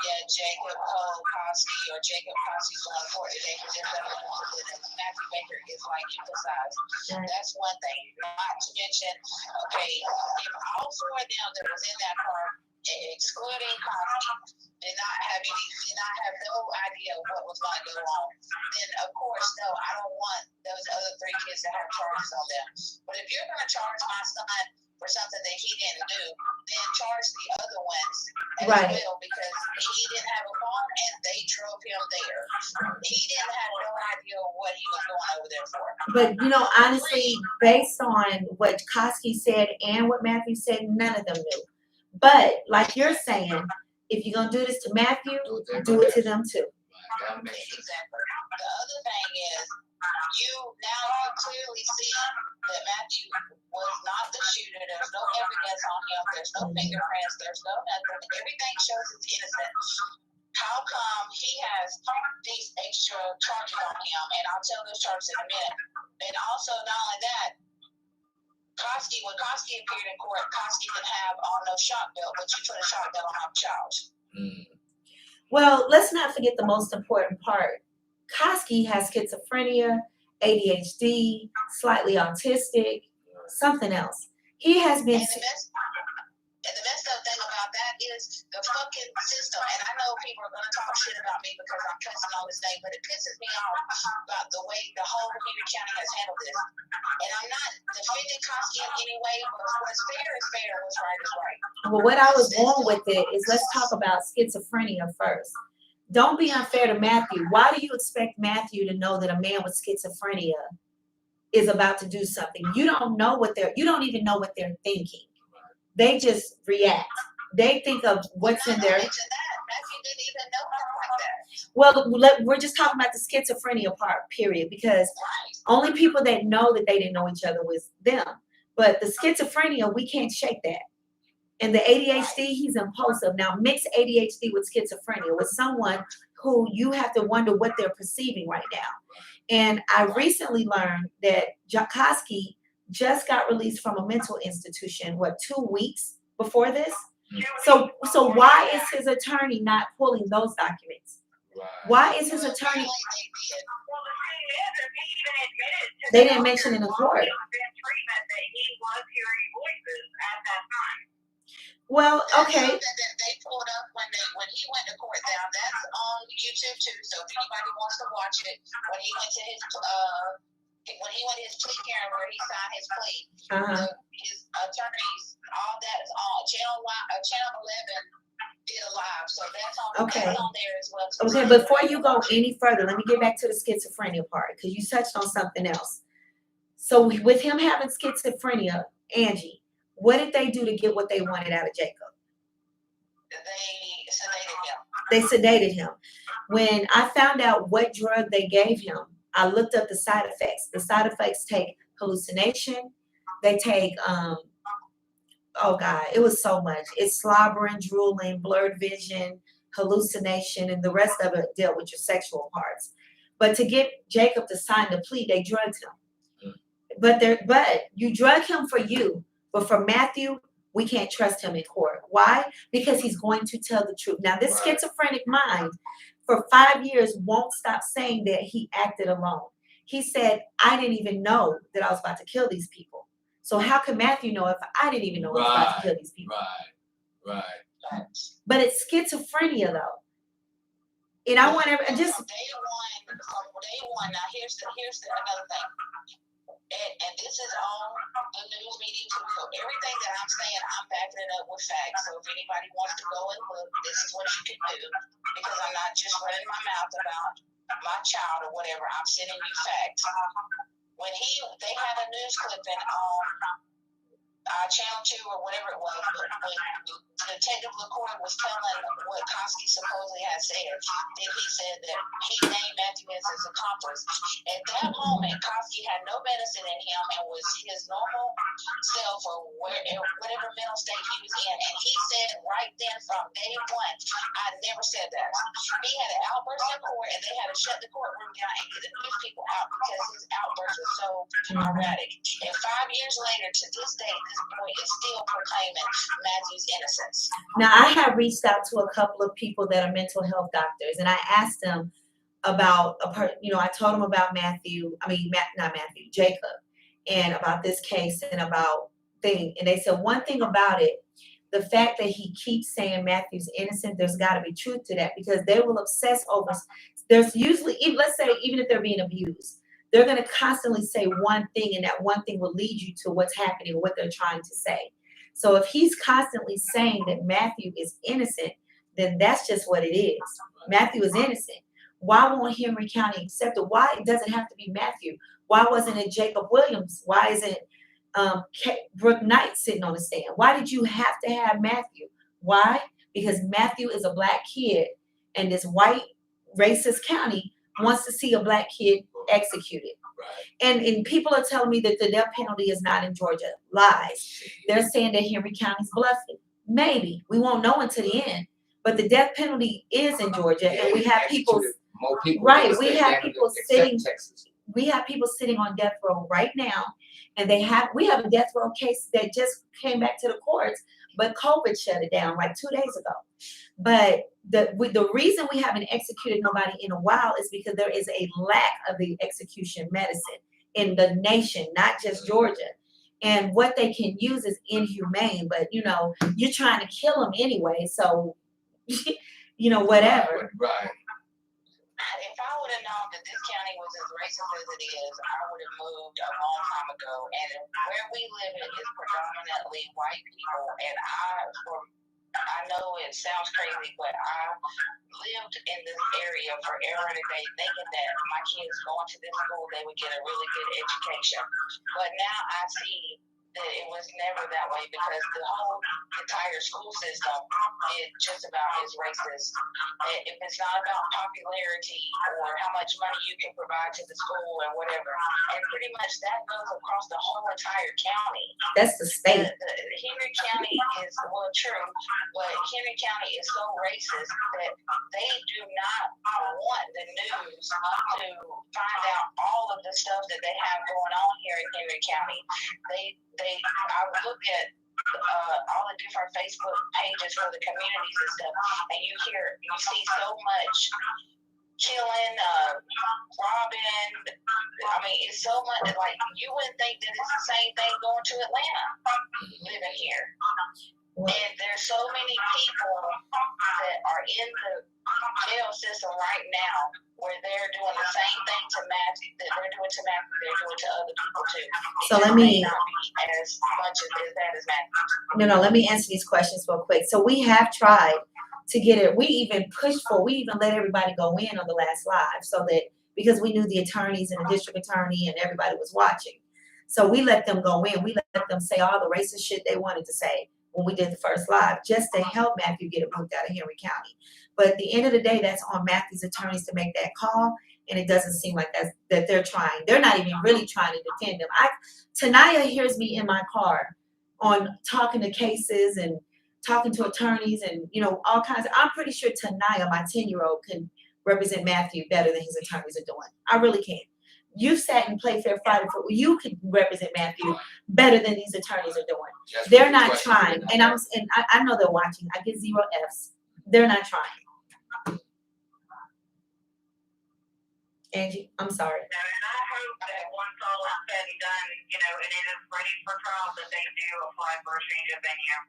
yeah, Jacob Cole Koski or Jacob Koski's going to court today for this. Matthew Baker is like emphasized. That's one thing. Not to mention, okay, if all four of them that was in that car, excluding Koski, did not have no idea what was going to go on, then of course, no, I don't want those other three kids to have charges on them. But if you're going to charge my son for something that he didn't do, then charge the other ones as well, because he didn't have a phone and they drove him there. He didn't have no idea what he was going over there for. But honestly, based on what Koski said and what Matthew said, none of them knew. But like you're saying, if you're gonna do this to Matthew, do it to them too. Exactly. The other thing is, you clearly see that Matthew was not the shooter. There's no evidence on him. There's no fingerprints. There's no nothing. Everything shows he's innocent. How come he has these extra charges on him? And I'll tell those charges in a minute. And also, not only that, when Koski appeared in court, Koski didn't have on no shock belt, but you put a shock belt on our child. Well, let's not forget the most important part. Koski has schizophrenia, ADHD, slightly autistic, something else. He has been. And the messed up thing about that is the fucking system. And I know people are going to talk shit about me because I'm cussing on this thing, but it pisses me off about the way the whole Henry County has handled this. And I'm not defending Koski in any way, but what's fair is fair, what's right is right. Well, what I was going with it is let's talk about schizophrenia first. Don't be unfair to Matthew. Why do you expect Matthew to know that a man with schizophrenia is about to do something? You don't know you don't even know what they're thinking. They just react. They think of what's in there. Matthew didn't even know him like that. Well, we're just talking about the schizophrenia part, period, because only people that know that they didn't know each other was them. But the schizophrenia, we can't shake that. And the ADHD, he's impulsive. Now, mix ADHD with schizophrenia with someone who you have to wonder what they're perceiving right now. And I recently learned that Koski just got released from a mental institution, 2 weeks before this? So why is his attorney not pulling those documents? Why is his attorney? They didn't mention in the court. Well, okay. They pulled up when he went to court. Now that's on YouTube too. So if anybody wants to watch it, when he went to his plea hearing where he signed his plea, his attorneys, all that is on Channel 11 did a live. So that's on there as well. Okay, before you go any further, let me get back to the schizophrenia part because you touched on something else. So with him having schizophrenia, Angie, what did they do to get what they wanted out of Jacob? They sedated him. When I found out what drug they gave him, I looked up the side effects. The side effects take hallucination. They take, oh God, it was so much. It's slobbering, drooling, blurred vision, hallucination, and the rest of it dealt with your sexual parts. But to get Jacob to sign the plea, they drugged him. But you drug him for you. But for Matthew, we can't trust him in court. Why? Because he's going to tell the truth. Now, this schizophrenic mind for 5 years won't stop saying that he acted alone. He said, I didn't even know that I was about to kill these people. So how can Matthew know if I didn't even know I was about to kill these people? Right. But it's schizophrenia, though. And I want to just... Day one. Now, here's another thing. And this is on the news media too. So everything that I'm saying, I'm backing it up with facts. So if anybody wants to go and look, this is what you can do. Because I'm not just running my mouth about my child or whatever. I'm sending you facts. When they had a news clipping on Channel 2 or whatever it was, but Detective LaCour was telling what Koski supposedly had said. Then he said that he named Matthew as his accomplice. At that moment, Koski had no medicine in him and was his normal self or whatever mental state he was in. And he said right then from day one, I never said that. He had an outburst in court and they had to shut the courtroom down and get the news people out because his outburst was so erratic. And 5 years later, to this day, this boy is still proclaiming Matthew's innocence. Now, I have reached out to a couple of people that are mental health doctors, and I asked them about I told them about Jacob, and about this case and about thing. And they said one thing about it, the fact that he keeps saying Matthew's innocent, there's got to be truth to that, because they will obsess over. There's usually, let's say, even if they're being abused, they're going to constantly say one thing, and that one thing will lead you to what's happening or what they're trying to say. So if he's constantly saying that Matthew is innocent, then that's just what it is. Matthew is innocent. Why won't Henry County accept it? Why does it have to be Matthew? Why wasn't it Jacob Williams? Why isn't Brooke Knight sitting on the stand? Why did you have to have Matthew? Why? Because Matthew is a black kid, and this white racist county wants to see a black kid executed. Right. And people are telling me that the death penalty is not in Georgia. Lies. They're saying that Henry County's bluffing. Maybe. We won't know until the end. But the death penalty is in Georgia, and we have people. More people. Right. We have people sitting. We have people sitting on death row right now, and we have a death row case that just came back to the courts, but COVID shut it down like 2 days ago. But the reason we haven't executed nobody in a while is because there is a lack of the execution medicine in the nation, not just Georgia. And what they can use is inhumane, but you're trying to kill them anyway, so whatever. Right. If I would have known that this county was as racist as it is, I would have moved a long time ago. And where we live in is predominantly white people, and I know it sounds crazy, but I lived in this area forever and a day thinking that my kids going to this school, they would get a really good education. But now I see that it was never that way, because the whole entire school system is just about is racist. If it's not about popularity or how much money you can provide to the school or whatever, and pretty much that goes across the whole entire county. That's the state. Henry County is, well, true, but Henry County is so racist that they do not want the news to find out all of the stuff that they have going on here in Henry County. I look at all the different Facebook pages for the communities and stuff, and you see so much killing, robbing. I mean, it's so much, like, you wouldn't think that it's the same thing going to Atlanta, living here. And there's so many people that are in the jail system right now where they're doing the same thing to Matthew that they're doing to Matthew, they're doing to other people too. So let me not be as much as bad as Matthew. No, let me answer these questions real quick. So we have tried to get it. We even let everybody go in on the last live, so that, because we knew the attorneys and the district attorney and everybody was watching. So we let them go in. We let them say all the racist shit they wanted to say when we did the first live, just to help Matthew get it moved out of Henry County. But at the end of the day, that's on Matthew's attorneys to make that call, and it doesn't seem like that they're trying. They're not even really trying to defend him. Tanaya hears me in my car on talking to cases and talking to attorneys and all kinds of. I'm pretty sure Tanaya, my 10-year-old, can represent Matthew better than his attorneys are doing. I really can. You've sat and played fair fighter for. You could represent Matthew better than these attorneys are doing. They're not trying, and I know they're watching. I get 0 Fs. They're not trying. Angie, I'm sorry. And I hope that once all is said and done, and it is ready for trial, that they do apply for a change of venue.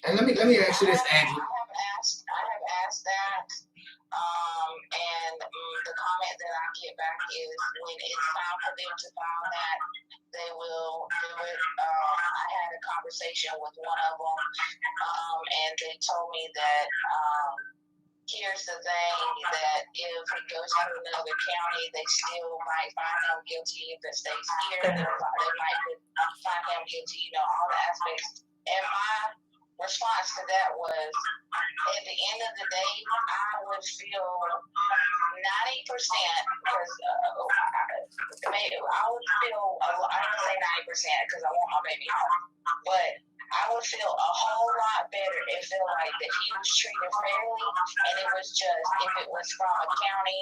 And let me ask you this, Angie. I have asked that, and the comment that I get back is when it's time for them to file that, they will do it. I had a conversation with one of them, and they told me that here's the thing, that if it goes to another county, they still might find him guilty if it stays here. They might find him guilty, all the aspects. And my response to that was, at the end of the day, I would feel 90%, because maybe I would feel, I don't say 90% because I want my baby home, but I would feel a whole lot better and feel like that he was treated fairly, and it was just, if it was from a county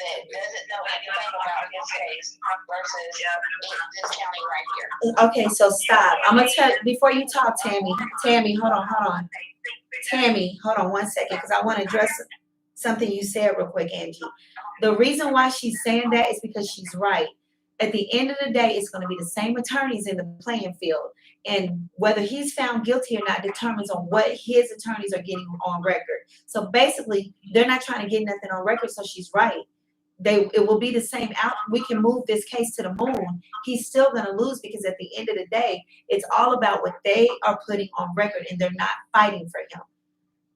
that doesn't know anything about his case versus this county right here. Okay, so stop. I'm gonna tell before you talk, Tammy. Tammy, hold on. Tammy, hold on 1 second, because I want to address something you said real quick, Angie. The reason why she's saying that is because she's right. At the end of the day, it's going to be the same attorneys in the playing field, and whether he's found guilty or not determines on what his attorneys are getting on record. So basically, they're not trying to get nothing on record. So she's right. It will be the same out. We can move this case to the moon. He's still going to lose, because at the end of the day, it's all about what they are putting on record, and they're not fighting for him.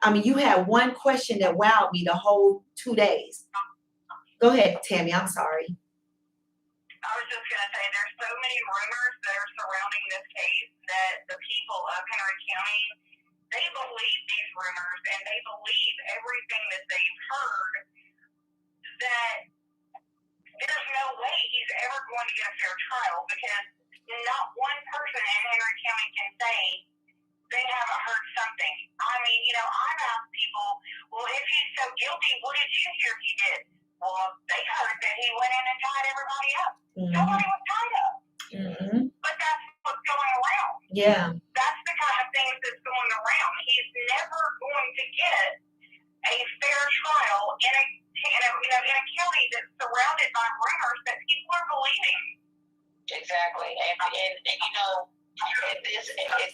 I mean, you had one question that wowed me the whole 2 days. Go ahead, Tammy. I'm sorry. I was just going to say, there's so many rumors that are surrounding this case that the people of Henry County, they believe these rumors, and they believe everything that they've heard, that there's no way he's ever going to get a fair trial, because not one person in Henry County can say they haven't heard something. I mean, I've asked people, well, if he's so guilty, what did you hear he did? Well, they heard that he went in and tied everybody up. Mm-hmm. Nobody was tied up. Mm-hmm. But that's what's going around. Yeah. That's the kind of things that's going around. He's never going to get a fair trial in a county that's surrounded by rumors that people are believing. Exactly. And at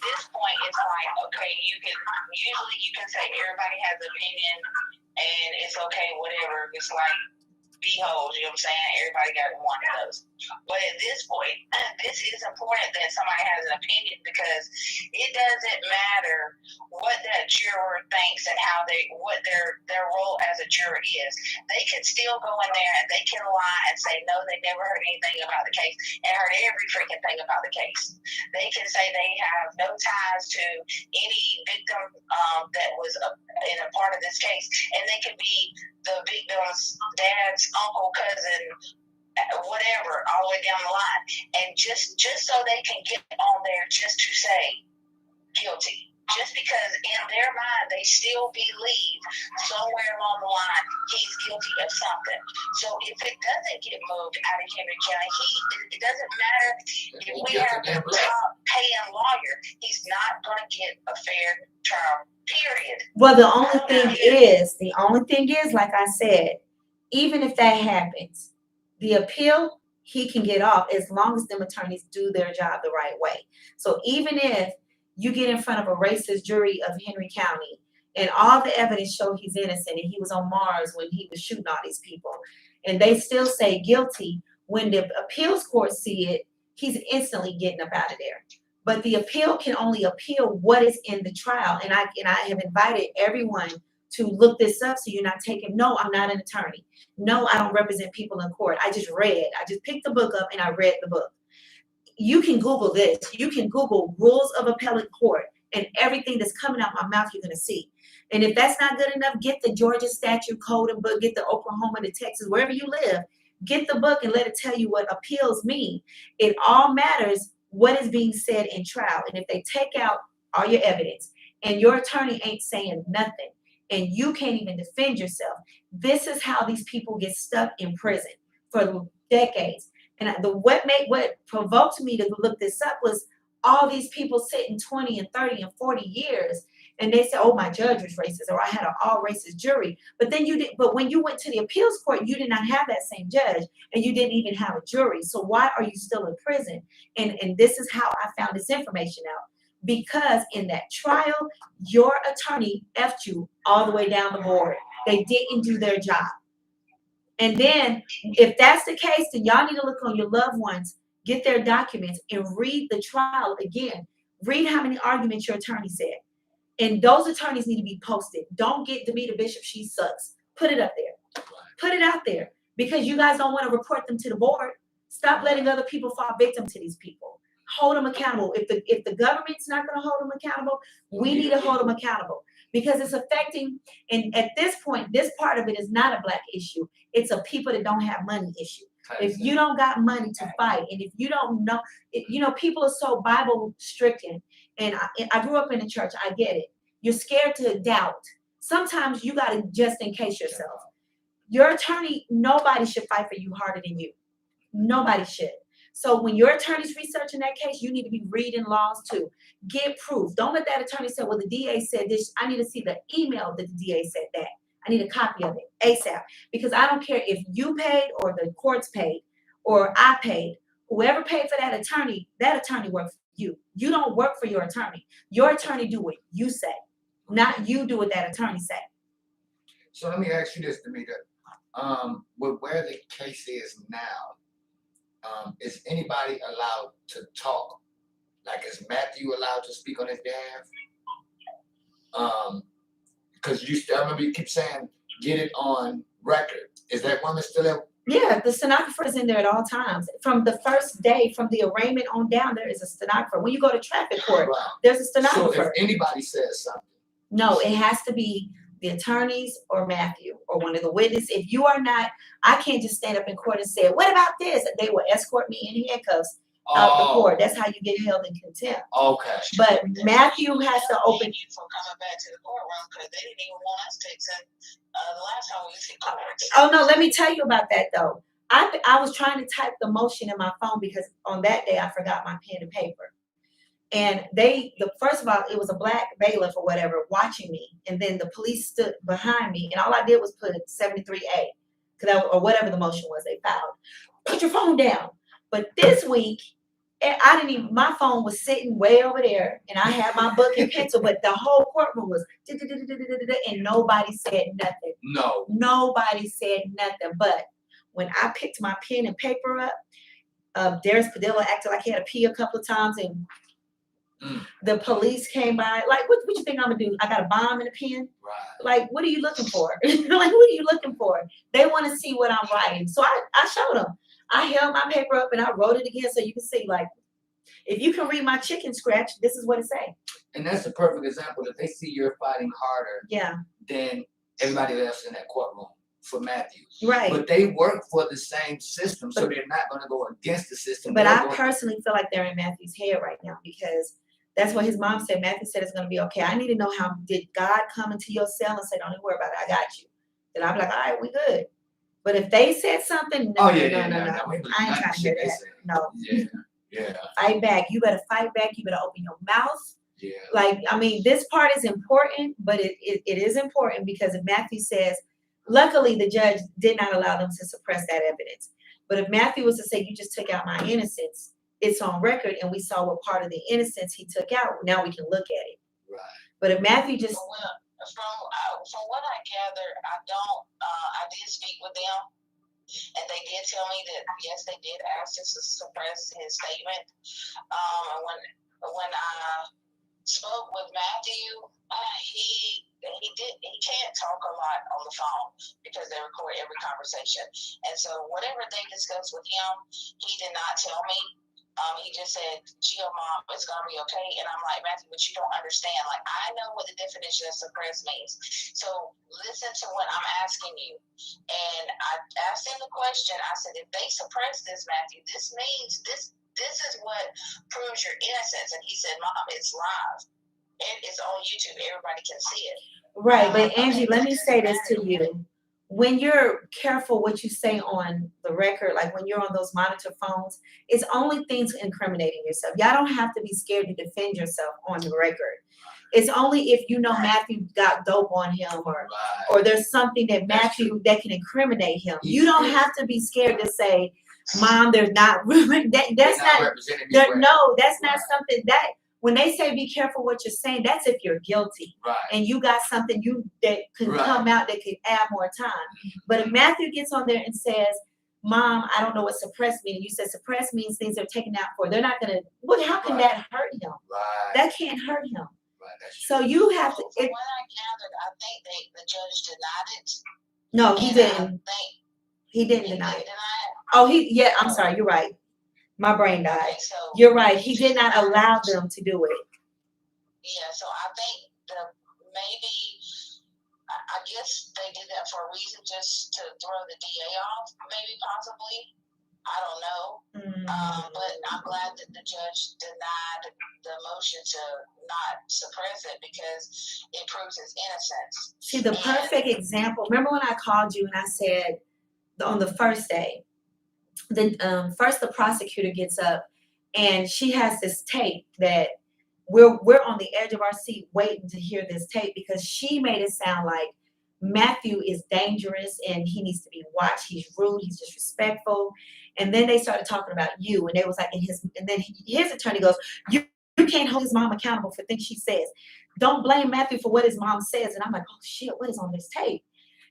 this point, it's like, okay, you can say everybody has an opinion, and it's okay, whatever. It's like b-holes, you know what I'm saying? Everybody got one of those. But at this point, this is important that somebody has an opinion, because it doesn't matter what that juror thinks and what their role as a juror is. They can still go in there and they can lie and say, no, they never heard anything about the case, and heard every freaking thing about the case. They can say they have no ties to any victim that was in a part of this case, and they can be the victim's dad's uncle, cousin, whatever, all the way down the line, and just so they can get on there just to say guilty, just because in their mind they still believe somewhere along the line he's guilty of something. So if it doesn't get moved out of Henry County, it doesn't matter if we have the top paying lawyer, he's not going to get a fair trial. Period. Well, the only thing is, like I said, even if that happens, the appeal, he can get off as long as them attorneys do their job the right way. So even if you get in front of a racist jury of Henry County and all the evidence show he's innocent and he was on Mars when he was shooting all these people, and they still say guilty, when the appeals court see it, he's instantly getting up out of there. But the appeal can only appeal what is in the trial. And I have invited everyone to look this up, so you're not taking, no, I'm not an attorney. No, I don't represent people in court. I just picked the book up and I read the book. You can Google this. You can Google rules of appellate court, and everything that's coming out my mouth, you're going to see. And if that's not good enough, get the Georgia statute code and book, get the Oklahoma, the Texas, wherever you live, get the book and let it tell you what appeals mean. It all matters what is being said in trial. And if they take out all your evidence and your attorney ain't saying nothing and you can't even defend yourself, this is how these people get stuck in prison for decades. And what provoked me to look this up was all these people sitting 20 and 30 and 40 years, and they say, oh, my judge was racist, or I had an all racist jury. But then but when you went to the appeals court, you did not have that same judge, and you didn't even have a jury. So why are you still in prison? And this is how I found this information out. Because in that trial, your attorney effed you all the way down the board. They didn't do their job. And then if that's the case, then y'all need to look on your loved ones, get their documents, and read the trial again. Read how many arguments your attorney said. And those attorneys need to be posted. Don't get Demeter Bishop, she sucks. Put it up there. Put it out there. Because you guys don't want to report them to the board. Stop letting other people fall victim to these people. Hold them accountable. If the government's not going to hold them accountable, we need to hold them accountable. Because it's affecting, and at this point, this part of it is not a Black issue. It's a people that don't have money issue. If you don't got money to fight, and if you don't know, people are so Bible stricken. And I grew up in the church. I get it. You're scared to doubt. Sometimes you got to just in case yourself. Your attorney, nobody should fight for you harder than you. Nobody should. So when your attorney's researching that case, you need to be reading laws too. Get proof. Don't let that attorney say, well, the DA said this. I need to see the email that the DA said that. I need a copy of it ASAP. Because I don't care if you paid or the courts paid or I paid. Whoever paid for that attorney works for you. You don't work for your attorney. Your attorney do what you say, not you do what that attorney say. So let me ask you this, Demeter. With where the case is now, is anybody allowed to talk? Like, is Matthew allowed to speak on his behalf? Because I remember you keep saying, get it on record. Is that woman still there? Yeah, the stenographer is in there at all times. From the first day, from the arraignment on down, there is a stenographer. When you go to traffic court, Right. there's a So stenographer. if anybody says something, No, it has to be the attorneys or Matthew or one of the witnesses. If you are not, I can't just stand up in court and say, what about this? They will escort me in handcuffs out the court. That's how you get held in contempt. Okay. But Matthew has to open. You from coming back to the courtroom because they didn't even want us to accept the last time we was in court. Oh no, let me tell you about that though. I was trying to type the motion in my phone because on that day I forgot my pen and paper. And first of all, it was a Black bailiff or whatever watching me. And then the police stood behind me. And all I did was put 73A, or whatever the motion was they filed. Put your phone down. But this week, my phone was sitting way over there. And I had my book and pencil, but the whole courtroom was, and nobody said nothing. No. Nobody said nothing. But when I picked my pen and paper up, Darius Padilla acted like he had to pee a couple of times, and the police came by. Like, what you think I'm gonna do? I got a bomb in a pen? Right. Like, what are you looking for? Like, what are you looking for? They want to see what I'm writing. So I showed them. I held my paper up and I wrote it again so you can see, like, if you can read my chicken scratch, this is what it say. And that's a perfect example that they see you're fighting harder than everybody else in that courtroom for Matthew. Right. But they work for the same system, so they're not going to go against the system. But I personally feel like they're in Matthew's head right now because that's what his mom said. Matthew said it's going to be okay. I need to know did God come into your cell and say, don't even worry about it, I got you. Then I'll be like, all right, we good. But if they said something, no. I ain't trying to hear that. No. Yeah. Fight back. You better fight back. You better open your mouth. Yeah. Like, I mean, this part is important, but it is important because if Matthew says, luckily the judge did not allow them to suppress that evidence. But if Matthew was to say, you just took out my innocence, it's on record and we saw what part of the innocence he took out, now we can look at it. Right. But if Matthew just... From what I gathered, I did speak with them, and they did tell me that yes, they did ask us to suppress his statement. And when I spoke with Matthew, he can't talk a lot on the phone because they record every conversation, and so whatever they discussed with him, he did not tell me. He just said, chill, Mom, it's going to be okay. And I'm like, Matthew, but you don't understand. Like, I know what the definition of suppress means. So listen to what I'm asking you. And I asked him the question. I said, if they suppress this, Matthew, this means this is what proves your innocence. And he said, Mom, it's live. It is on YouTube. Everybody can see it. Right. But Angie, let me say this to you. When you're careful what you say on the record, like when you're on those monitor phones, it's only things incriminating yourself. Y'all don't have to be scared to defend yourself on the record. It's only if you know Matthew got dope on him or there's something that Matthew that can incriminate him. You don't have to be scared to say, Mom, there's not that's not something that when they say be careful what you're saying, that's if you're guilty and you got something that can come out that could add more time. But if Matthew gets on there and says, Mom, I don't know what suppress means, and you said suppress means things are taken out for, they're not gonna. How can that hurt him? That can't hurt him. Right, that's So you have to. From what I gathered, I think the judge denied it. No, he And didn't. I think He didn't he deny did it. deny it. Oh, I'm sorry. You're right. My brain died. Okay, so You're right. He did not allow them to do it. yeah, so I think maybe I guess they did that for a reason, just to throw the DA off, maybe possibly. I don't know. But I'm glad that the judge denied the motion to not suppress it because it proves his innocence. See, the perfect example. Remember when I called you and I said on the first day, first the prosecutor gets up and she has this tape that we're on the edge of our seat waiting to hear this tape because she made it sound like Matthew is dangerous and he needs to be watched. He's rude. He's disrespectful. And then they started talking about you, and they was like, and then his attorney goes, you can't hold his mom accountable for things she says. Don't blame Matthew for what his mom says. And I'm like, oh shit, what is on this tape?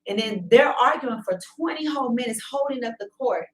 And then they're arguing for 20 whole minutes, holding up the court.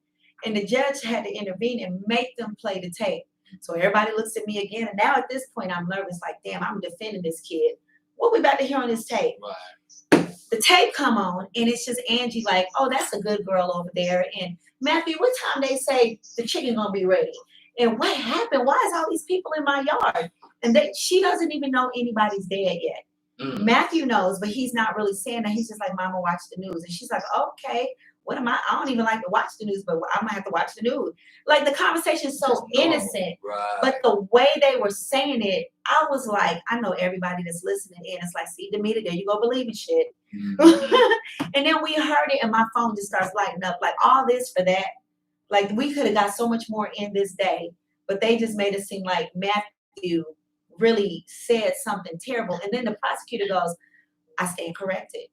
And the judge had to intervene and make them play the tape. So everybody looks at me again. And now at this point, I'm nervous, like, damn, I'm defending this kid. What we about to hear on this tape? right. The tape come on, and it's just Angie like, oh, that's a good girl over there. And Matthew, what time they say the chicken gonna be ready? And what happened? Why is all these people in my yard? And she doesn't even know anybody's dead yet. Mm. Matthew knows, but he's not really saying that. He's just like, Mama, watch the news. And she's like, okay, what am I don't even like to watch the news, but I'm gonna have to watch the news. Like the conversation is so innocent, Right. but the way they were saying it, I was like, I know everybody that's listening in. It's like, see, Demeter, there you go believing shit. Mm-hmm. And then we heard it and my phone just starts lighting up, like all this for that. Like we could have got so much more in this day, but they just made it seem like Matthew really said something terrible. And then the prosecutor goes, I stand corrected.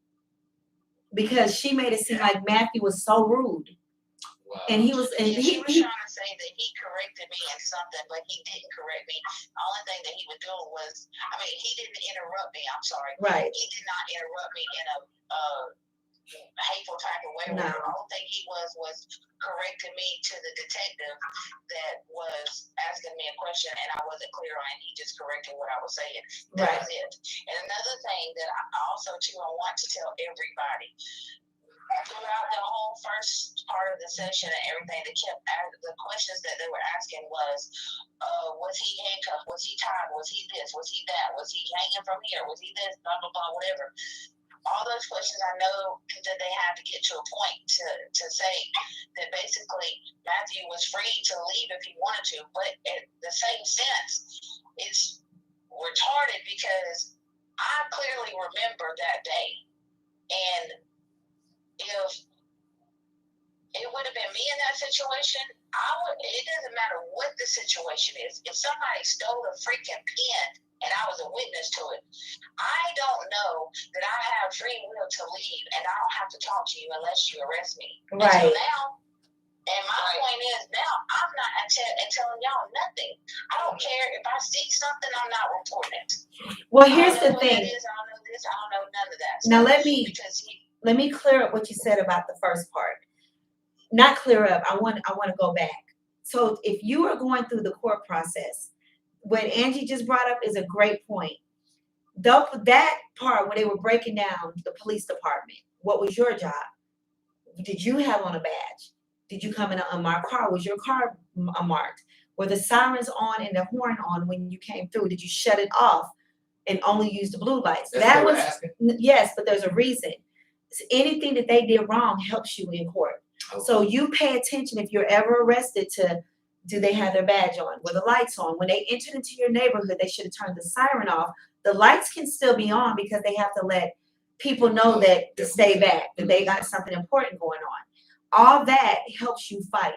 Because she made it seem like Matthew was so rude. Wow. And he was She was trying to say that he corrected me in something, but he didn't correct me. The only thing that he was doing was, he didn't interrupt me. I'm sorry. right. He did not interrupt me in a hateful type of way. No. The only thing he was correcting me to the detective that was asking me a question and I wasn't clear on, and he just corrected what I was saying. That Right. was it. And another thing that I also too I want to tell everybody. Throughout the whole first part of the session and everything, the questions that they were asking was he handcuffed? Was he tied? Was he this? Was he that? Was he hanging from here? Was he this? Blah, blah, blah, whatever. All those questions, I know that they had to get to a point to say that basically Matthew was free to leave if he wanted to, but in the same sense, it's retarded because I clearly remember that day. And if it would have been me in that situation, it doesn't matter what the situation is. If somebody stole a freaking pen and I was a witness to it, I don't know that I have free will to leave and I don't have to talk to you unless you arrest me. Right. Until now, and my point is now, I'm not telling y'all nothing. I don't care if I see something, I'm not reporting it. Well, here's the I don't know what thing. that is, I don't know this, I don't know none of that. Now So, let me clear up what you said about the first part. Not clear up. I want to go back. So if you are going through the court process, what Angie just brought up is a great point. That part when they were breaking down the police department, what was your job? Did you have on a badge? Did you come in an unmarked car? Was your car unmarked? Were the sirens on and the horn on when you came through? Did you shut it off and only use the blue lights? That's That what was we're asking? yes, but there's a reason. Anything that they did wrong helps you in court. Okay. So you pay attention if you're ever arrested to, do they have their badge on? Were the lights on? When they entered into your neighborhood, they should have turned the siren off. The lights can still be on because they have to let people know that to stay back, that they got something important going on. All that helps you fight.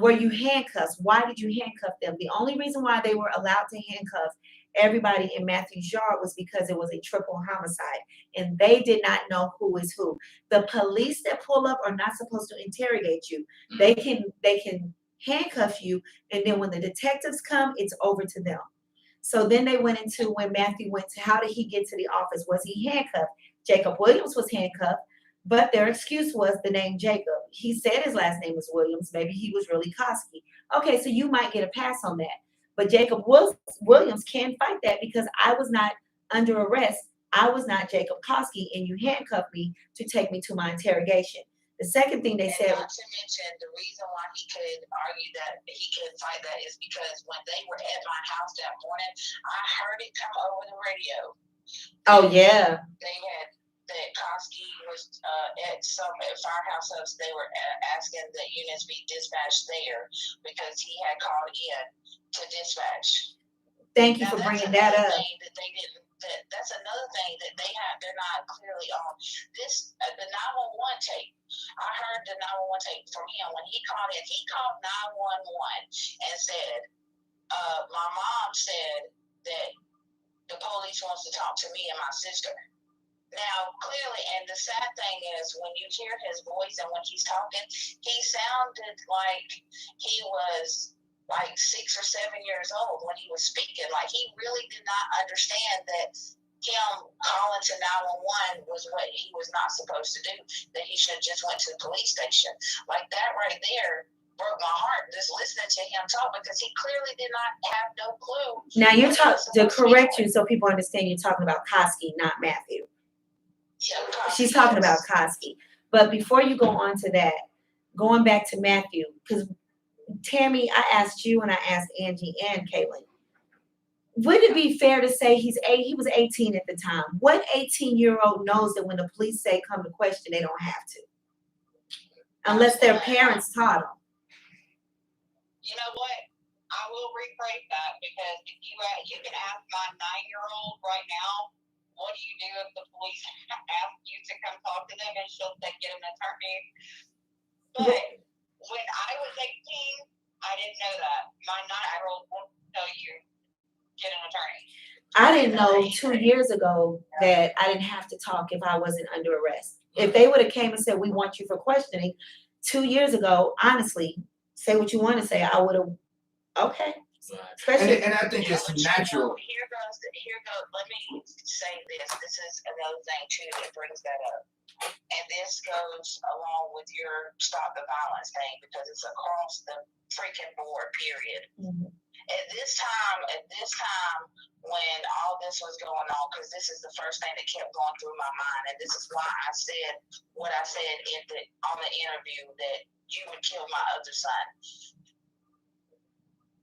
Were you handcuffed? Why did you handcuff them? The only reason why they were allowed to handcuff everybody in Matthew's yard was because it was a triple homicide and they did not know who is who. The police that pull up are not supposed to interrogate you. They can handcuff you, and then when the detectives come, it's over to them. So then they went into when Matthew went to, how did he get to the office? Was he handcuffed? Jacob Williams was handcuffed, but their excuse was the name Jacob. He said his last name was Williams. Maybe he was really Koski. Okay, so you might get a pass on that. But Jacob Williams can fight that because I was not under arrest. I was not Jacob Koski, and you handcuffed me to take me to my interrogation. The second thing they said. Not to mention, the reason why he could argue that he could fight that is because when they were at my house that morning, I heard it come over the radio. Oh yeah. They had that Koski was at Firehouse House. They were asking that units be dispatched there because he had called in to dispatch. Thank you for bringing that up. That they didn't. That's another thing that they have. They're not clearly on this. The 911 tape. I heard the 911 tape from him when he called in. He called 911 and said, "My mom said that the police wants to talk to me and my sister." Now, clearly, and the sad thing is when you hear his voice and when he's talking, he sounded like he was like 6 or 7 years old when he was speaking. Like he really did not understand that him calling to 911 was what he was not supposed to do, that he should have just went to the police station. Like that right there broke my heart just listening to him talk because he clearly did not have no clue. Now you're talking, to correct you so people understand, you're talking about Koski, not Matthew. Yeah, Koski, she's talking about Koski. But before you go on to that, going back to Matthew, because Tammy, I asked you and I asked Angie and Kaylin, would it be fair to say he was 18 at the time? What 18-year-old knows that when the police say come to question, they don't have to? Unless their parents taught them. You know what? I will rephrase that because if you can ask my 9-year-old right now, what do you do if the police ask you to come talk to them and she'll say get an attorney? But when I was 18, I didn't know that. My 9-year-old won't tell you get an attorney. I didn't know 2 years ago that I didn't have to talk if I wasn't under arrest. If they would have came and said, we want you for questioning 2 years ago, honestly, say what you want to say, I would have, okay. Right. And I think it's natural. Here goes. Let me say this. This is another thing too that brings that up. And this goes along with your stop the violence thing because it's across the freaking board, period. Mm-hmm. At this time, when all this was going on, because this is the first thing that kept going through my mind, and this is why I said what I said on the interview that you would kill my other son.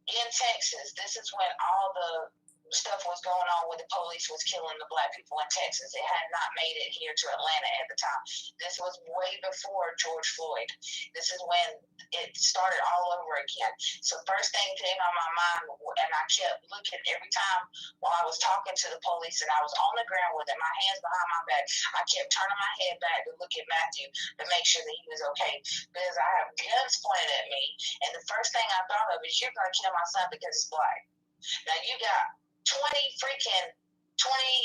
In Texas, this is when all the stuff was going on when the police was killing the black people in Texas. It had not made it here to Atlanta at the time. This was way before George Floyd. This is when it started all over again. So first thing came on my mind, and I kept looking every time while I was talking to the police and I was on the ground with it, my hands behind my back, I kept turning my head back to look at Matthew to make sure that he was okay because I have guns pointed at me. And the first thing I thought of is you're going to kill my son because he's black. Now you got 20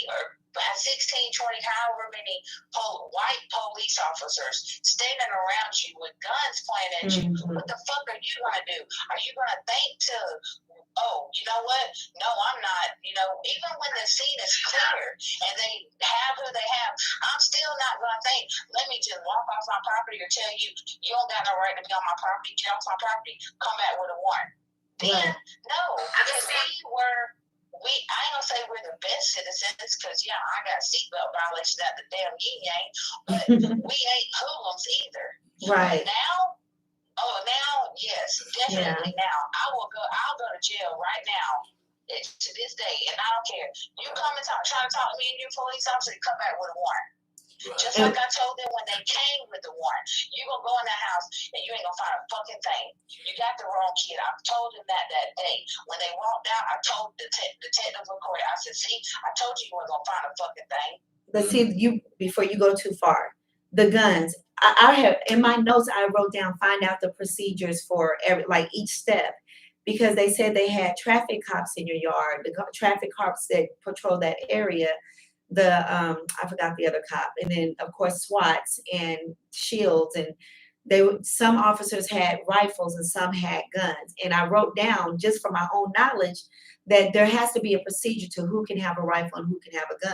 or 16, 20, however many white police officers standing around you with guns pointed at you. What the fuck are you going to do? Are you going to think to, oh, you know what? No, I'm not. You know, even when the scene is clear and they have who they have, I'm still not going to think, let me just walk off my property or tell you, you don't got no right to be on my property, get off my property, come back with a warrant. Then, no, because I ain't gonna say we're the best citizens, because yeah, I got seatbelt violations at the damn yin-yang, but we ain't hoodlums either. Right. Now, yes, definitely now. I'll go to jail right now. To this day, and I don't care. You come and try to talk to me and your police officer, come back with a warrant. Right. Just like I told them when they came with the warrant, you're going to go in that house and you ain't going to find a fucking thing. You got the wrong kid. I told them that day. When they walked out, I told the detective recording, I said, see, I told you weren't going to find a fucking thing. But see, before you go too far, the guns, I have, in my notes, I wrote down, find out the procedures for each step. Because they said they had traffic cops in your yard, the traffic cops that patrol that area, I forgot the other cop, and then of course SWATs and shields, and some officers had rifles and some had guns. And I wrote down, just for my own knowledge, that there has to be a procedure to who can have a rifle and who can have a gun.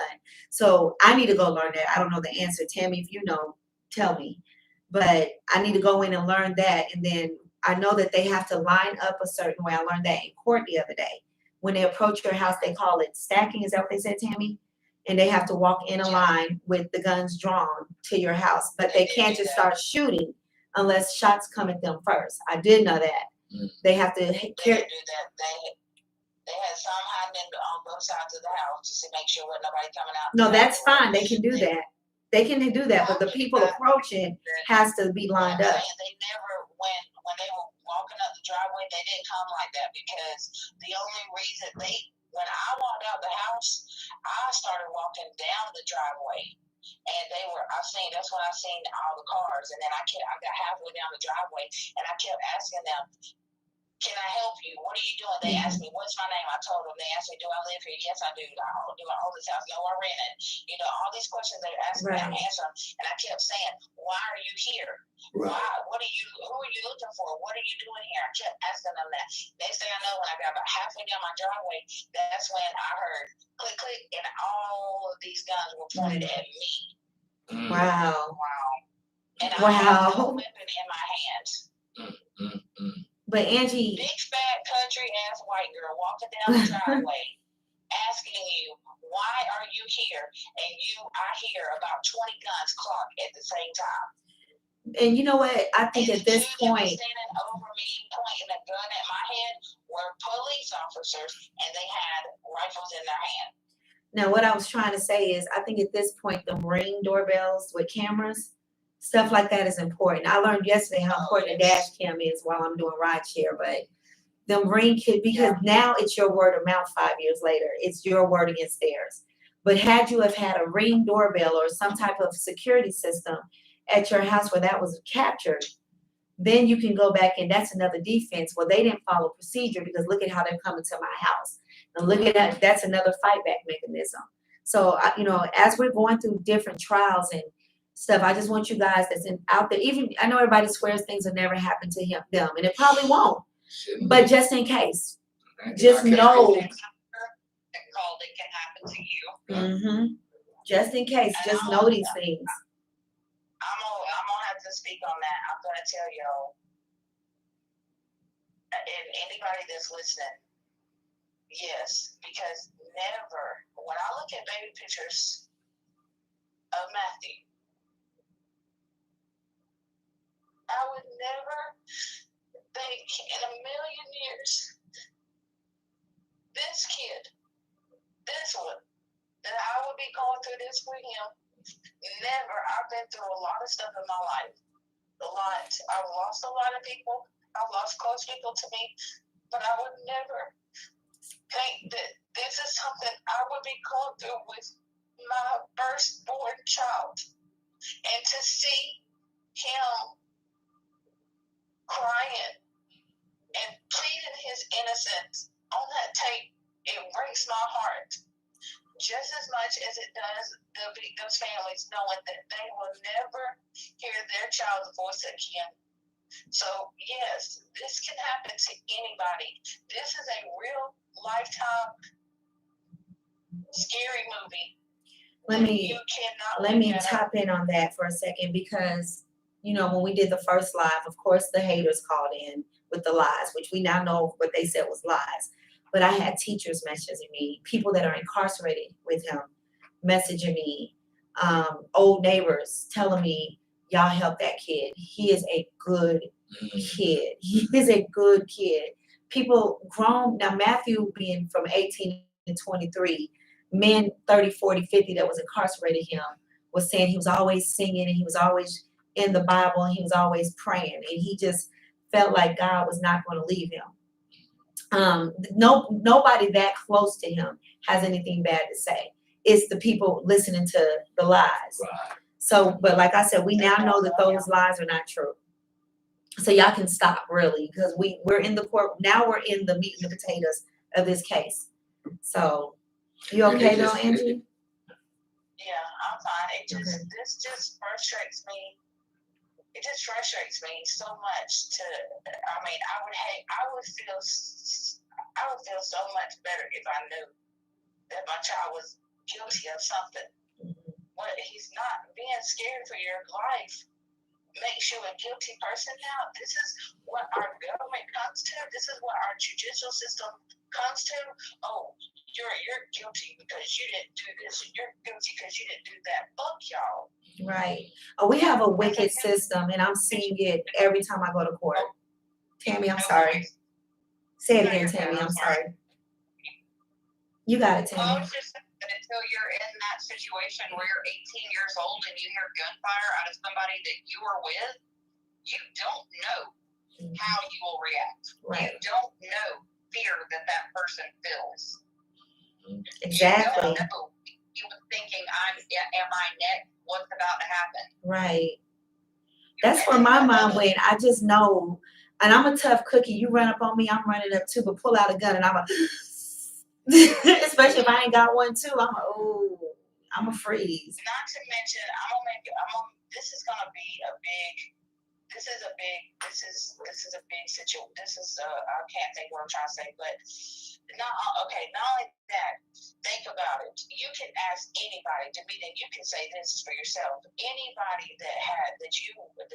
So I need to go learn that. I don't know the answer. Tammy, if you know, tell me. But I need to go in and learn that. And then I know that they have to line up a certain way. I learned that in court the other day. when they approach your house, they call it stacking. Is that what they said, Tammy? And they have to walk in a line with the guns drawn to your house, but they can't just start shooting unless shots come at them first. I did know that. They have to They didn't do that. They had some hiding on both sides of the house just to make sure wasn't nobody coming out. No, that's fine. They can do that. They can do that, but the people approaching has to be lined up. They never, when they were walking up the driveway, they didn't come like that because the only reason when I walked out the house, I started walking down the driveway. And that's when I seen all the cars. And then I got halfway down the driveway and I kept asking them, can I help you? What are you doing? They asked me, what's my name? I told them. They asked me, do I live here? Yes, I do. Do I own this house? No, I rent it. You know, all these questions they were asking me, I answered them. And I kept saying, why are you here? Why? Who are you looking for? What are you doing here? I kept asking them that. Next thing I know, when I got about halfway down my driveway, that's when I heard click, click, and all of these guns were pointed at me. Wow. And I had no weapon in my hands. But Angie, big fat country ass white girl walking down the driveway asking you, why are you here? And I hear about 20 guns clock at the same time. And you know what? I think at this point, standing over me pointing a gun at my head were police officers, and they had rifles in their hand. Now, what I was trying to say is, I think at this point, the Ring doorbells with cameras, stuff like that is important. I learned yesterday how important a dash cam is while I'm doing rideshare, but the Ring because now it's your word of mouth 5 years later. It's your word against theirs. But had you have had a Ring doorbell or some type of security system at your house where that was captured, then you can go back and that's another defense. Well, they didn't follow procedure because look at how they're coming to my house. And look at that. That's another fight back mechanism. So, as we're going through different trials and stuff, I just want you guys out there, even I know everybody swears things will never happen to them, and it probably won't. But just in case, just know. It can happen to you. Mm-hmm. Just in case, just know these things. I'm gonna have to speak on that. I'm gonna tell y'all, and anybody that's listening, yes, because never, when I look at baby pictures of Matthew, I would never think in a million years this kid, this one, that I would be going through this with him. Never. I've been through a lot of stuff in my life. A lot. I've lost a lot of people. I've lost close people to me. But I would never think that this is something I would be going through with my firstborn child. And to see him crying and pleading his innocence on that tape, it breaks my heart. Just as much as it does the victims' families knowing that they will never hear their child's voice again. So, yes, this can happen to anybody. This is a real lifetime scary movie. Let me tap in on that for a second because, when we did the first live, of course, the haters called in with the lies, which we now know what they said was lies. But I had teachers messaging me, people that are incarcerated with him messaging me, old neighbors telling me, y'all help that kid. He is a good kid. He is a good kid. People grown, now Matthew being from 18 to 23, men 30, 40, 50 that was incarcerated him was saying he was always singing and he was always in the Bible and he was always praying. And he just felt like God was not going to leave him. Nobody that close to him has anything bad to say. It's the people listening to the lies. Right. So, but like I said, we now know that those lies are not true. So y'all can stop really because we're in the court now. We're in the meat and the potatoes of this case. So, you okay though, Angie? Yeah, I'm fine. This just frustrates me. It just frustrates me so much I would feel so much better if I knew that my child was guilty of something. But he's not. Being scared for your life makes you a guilty person now. This is what our government comes to. This is what our judicial system comes to, oh, you're guilty because you didn't do this, and you're guilty because you didn't do that. Fuck y'all. Right. Oh, we have a wicked system, and I'm seeing it every time I go to court. Tammy, I'm sorry. Say it again, Tammy. I'm sorry. You got it, Well, I Tammy. was just saying that until you're in that situation where you're 18 years old and you hear gunfire out of somebody that you were with, you don't know how you will react. Right. You don't know fear that that person feels. Exactly. You don't know. You were thinking, am I next? What's about to happen? Right. That's where my mind went. I just know, and I'm a tough cookie. You run up on me, I'm running up too, but pull out a gun and I'm a, especially if I ain't got one too, I'm a freeze. Not to mention, this is a big situation. I can't think what I'm trying to say, but not only that, think about it. You can ask anybody, Davida, you can say this for yourself. Anybody that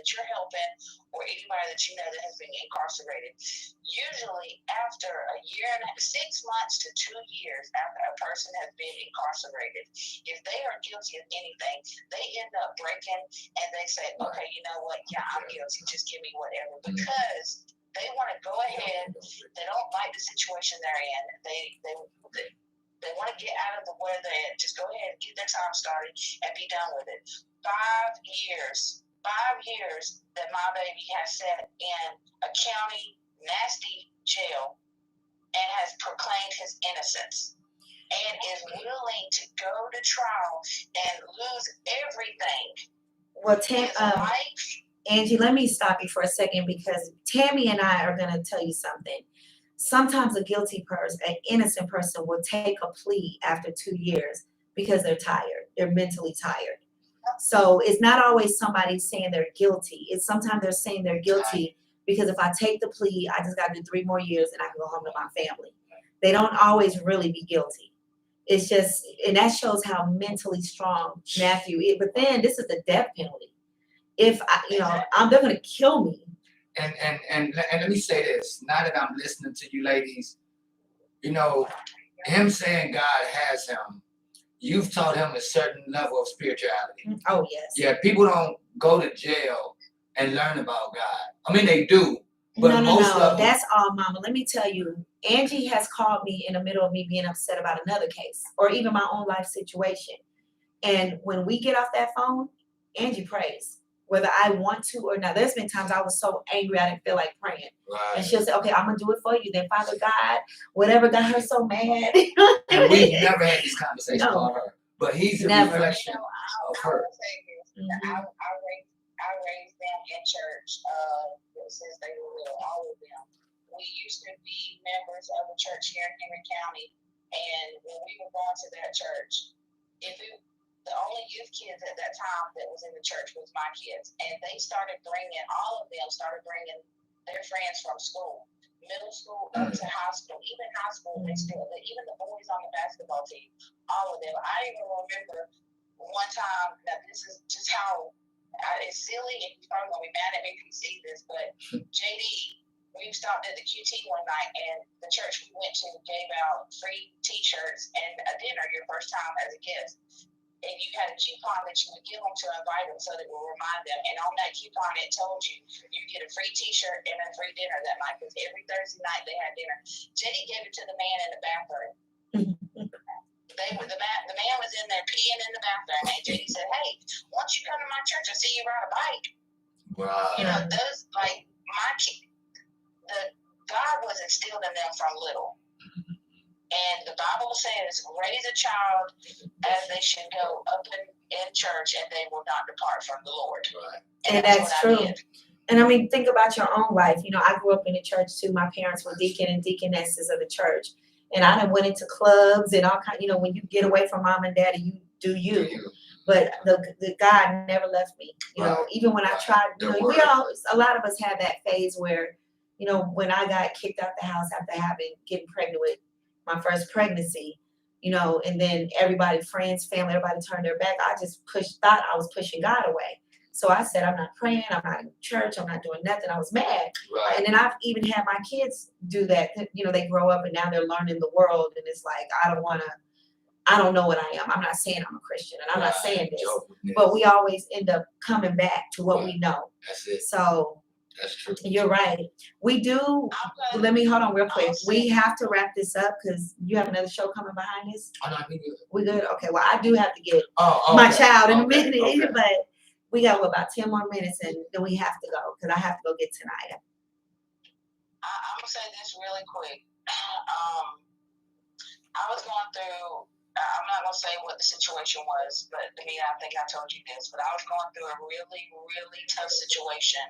you're helping, or anybody that you know that has been incarcerated, usually after a year and 6 months to 2 years after a person has been incarcerated, if they are guilty of anything, they end up breaking and they say, okay, you know what? Yeah, I'm guilty. Just give me whatever, because they want to go ahead. They don't like the situation they're in. They want to get out of where they're at. Just go ahead and get their time started and be done with it. 5 years that my baby has sat in a county nasty jail and has proclaimed his innocence and is willing to go to trial and lose everything. Well, Angie, let me stop you for a second, because Tammy and I are going to tell you something. Sometimes a guilty person, an innocent person, will take a plea after 2 years because they're tired. They're mentally tired. So it's not always somebody saying they're guilty. It's sometimes they're saying they're guilty because if I take the plea, I just got to do 3 more years and I can go home to my family. They don't always really be guilty. It's just, and that shows how mentally strong Matthew is. But then this is the death penalty. If they're going to kill me. And let me say this. Now that I'm listening to you ladies, him saying God has him, you've taught him a certain level of spirituality. Oh, yes. Yeah, people don't go to jail and learn about God. I mean, they do. But No. of them, That's all, Mama. Let me tell you, Angie has called me in the middle of me being upset about another case or even my own life situation. And when we get off that phone, Angie prays, whether I want to or not. There's been times I was so angry I didn't feel like praying. Right. And she'll say, okay, I'm going to do it for you. Then, Father God, whatever got her so mad. And we've never had this conversation No. about her. But he's a Never. reflection of her. I raised them in church since they were little, all of them. We used to be members of a church here in Henry County, and when we were going to that church, the only youth kids at that time that was in the church was my kids, and all of them started bringing their friends from school, middle school up to high school, even high school, even the boys on the basketball team, all of them. I even remember one time, now this is just how it's silly, and you're probably going to be mad at me if you see this, but JD, we stopped at the QT one night, and the church we went to gave out free T-shirts and a dinner your first time as a guest. And you had a coupon that you would give them to invite them so that it will remind them. And on that coupon, it told you get a free T-shirt and a free dinner that night, because every Thursday night they had dinner. JD gave it to the man in the bathroom. The man was in there peeing in the bathroom, and JD said, "Hey, once you come to my church, I see you ride a bike." Wow. Those God was instilled in them from little. And the Bible says, raise a child as they should go up in church, and they will not depart from the Lord. Right. And that's true. And I mean, think about your own life. I grew up in the church too. My parents were deacon and deaconesses of the church. And I done went into clubs and all kinds, when you get away from mom and daddy, you do you. But the God never left me. Even when I tried, a lot of us had that phase where, when I got kicked out the house after getting pregnant with my first pregnancy, and then everybody, friends, family, everybody turned their back. I just thought I was pushing God away. So I said, I'm not praying, I'm not in church, I'm not doing nothing. I was mad. Right. And then I've even had my kids do that. You know, they grow up and now they're learning the world. And it's like, I don't know what I am. I'm not saying I'm a Christian and I'm not saying this. But we always end up coming back to what we know. That's it. So that's true. You're right. We do. Let me hold on real quick. We have to wrap this up because you have another show coming behind us. Oh, no, we good. We good? Okay. Well, I do have to get my child in a minute, but we got about 10 more minutes and then we have to go because I have to go get Tanaya. I'm gonna say this really quick. I was going through. I'm not gonna say what the situation was, but I mean, I think I told you this. But I was going through a really, really tough situation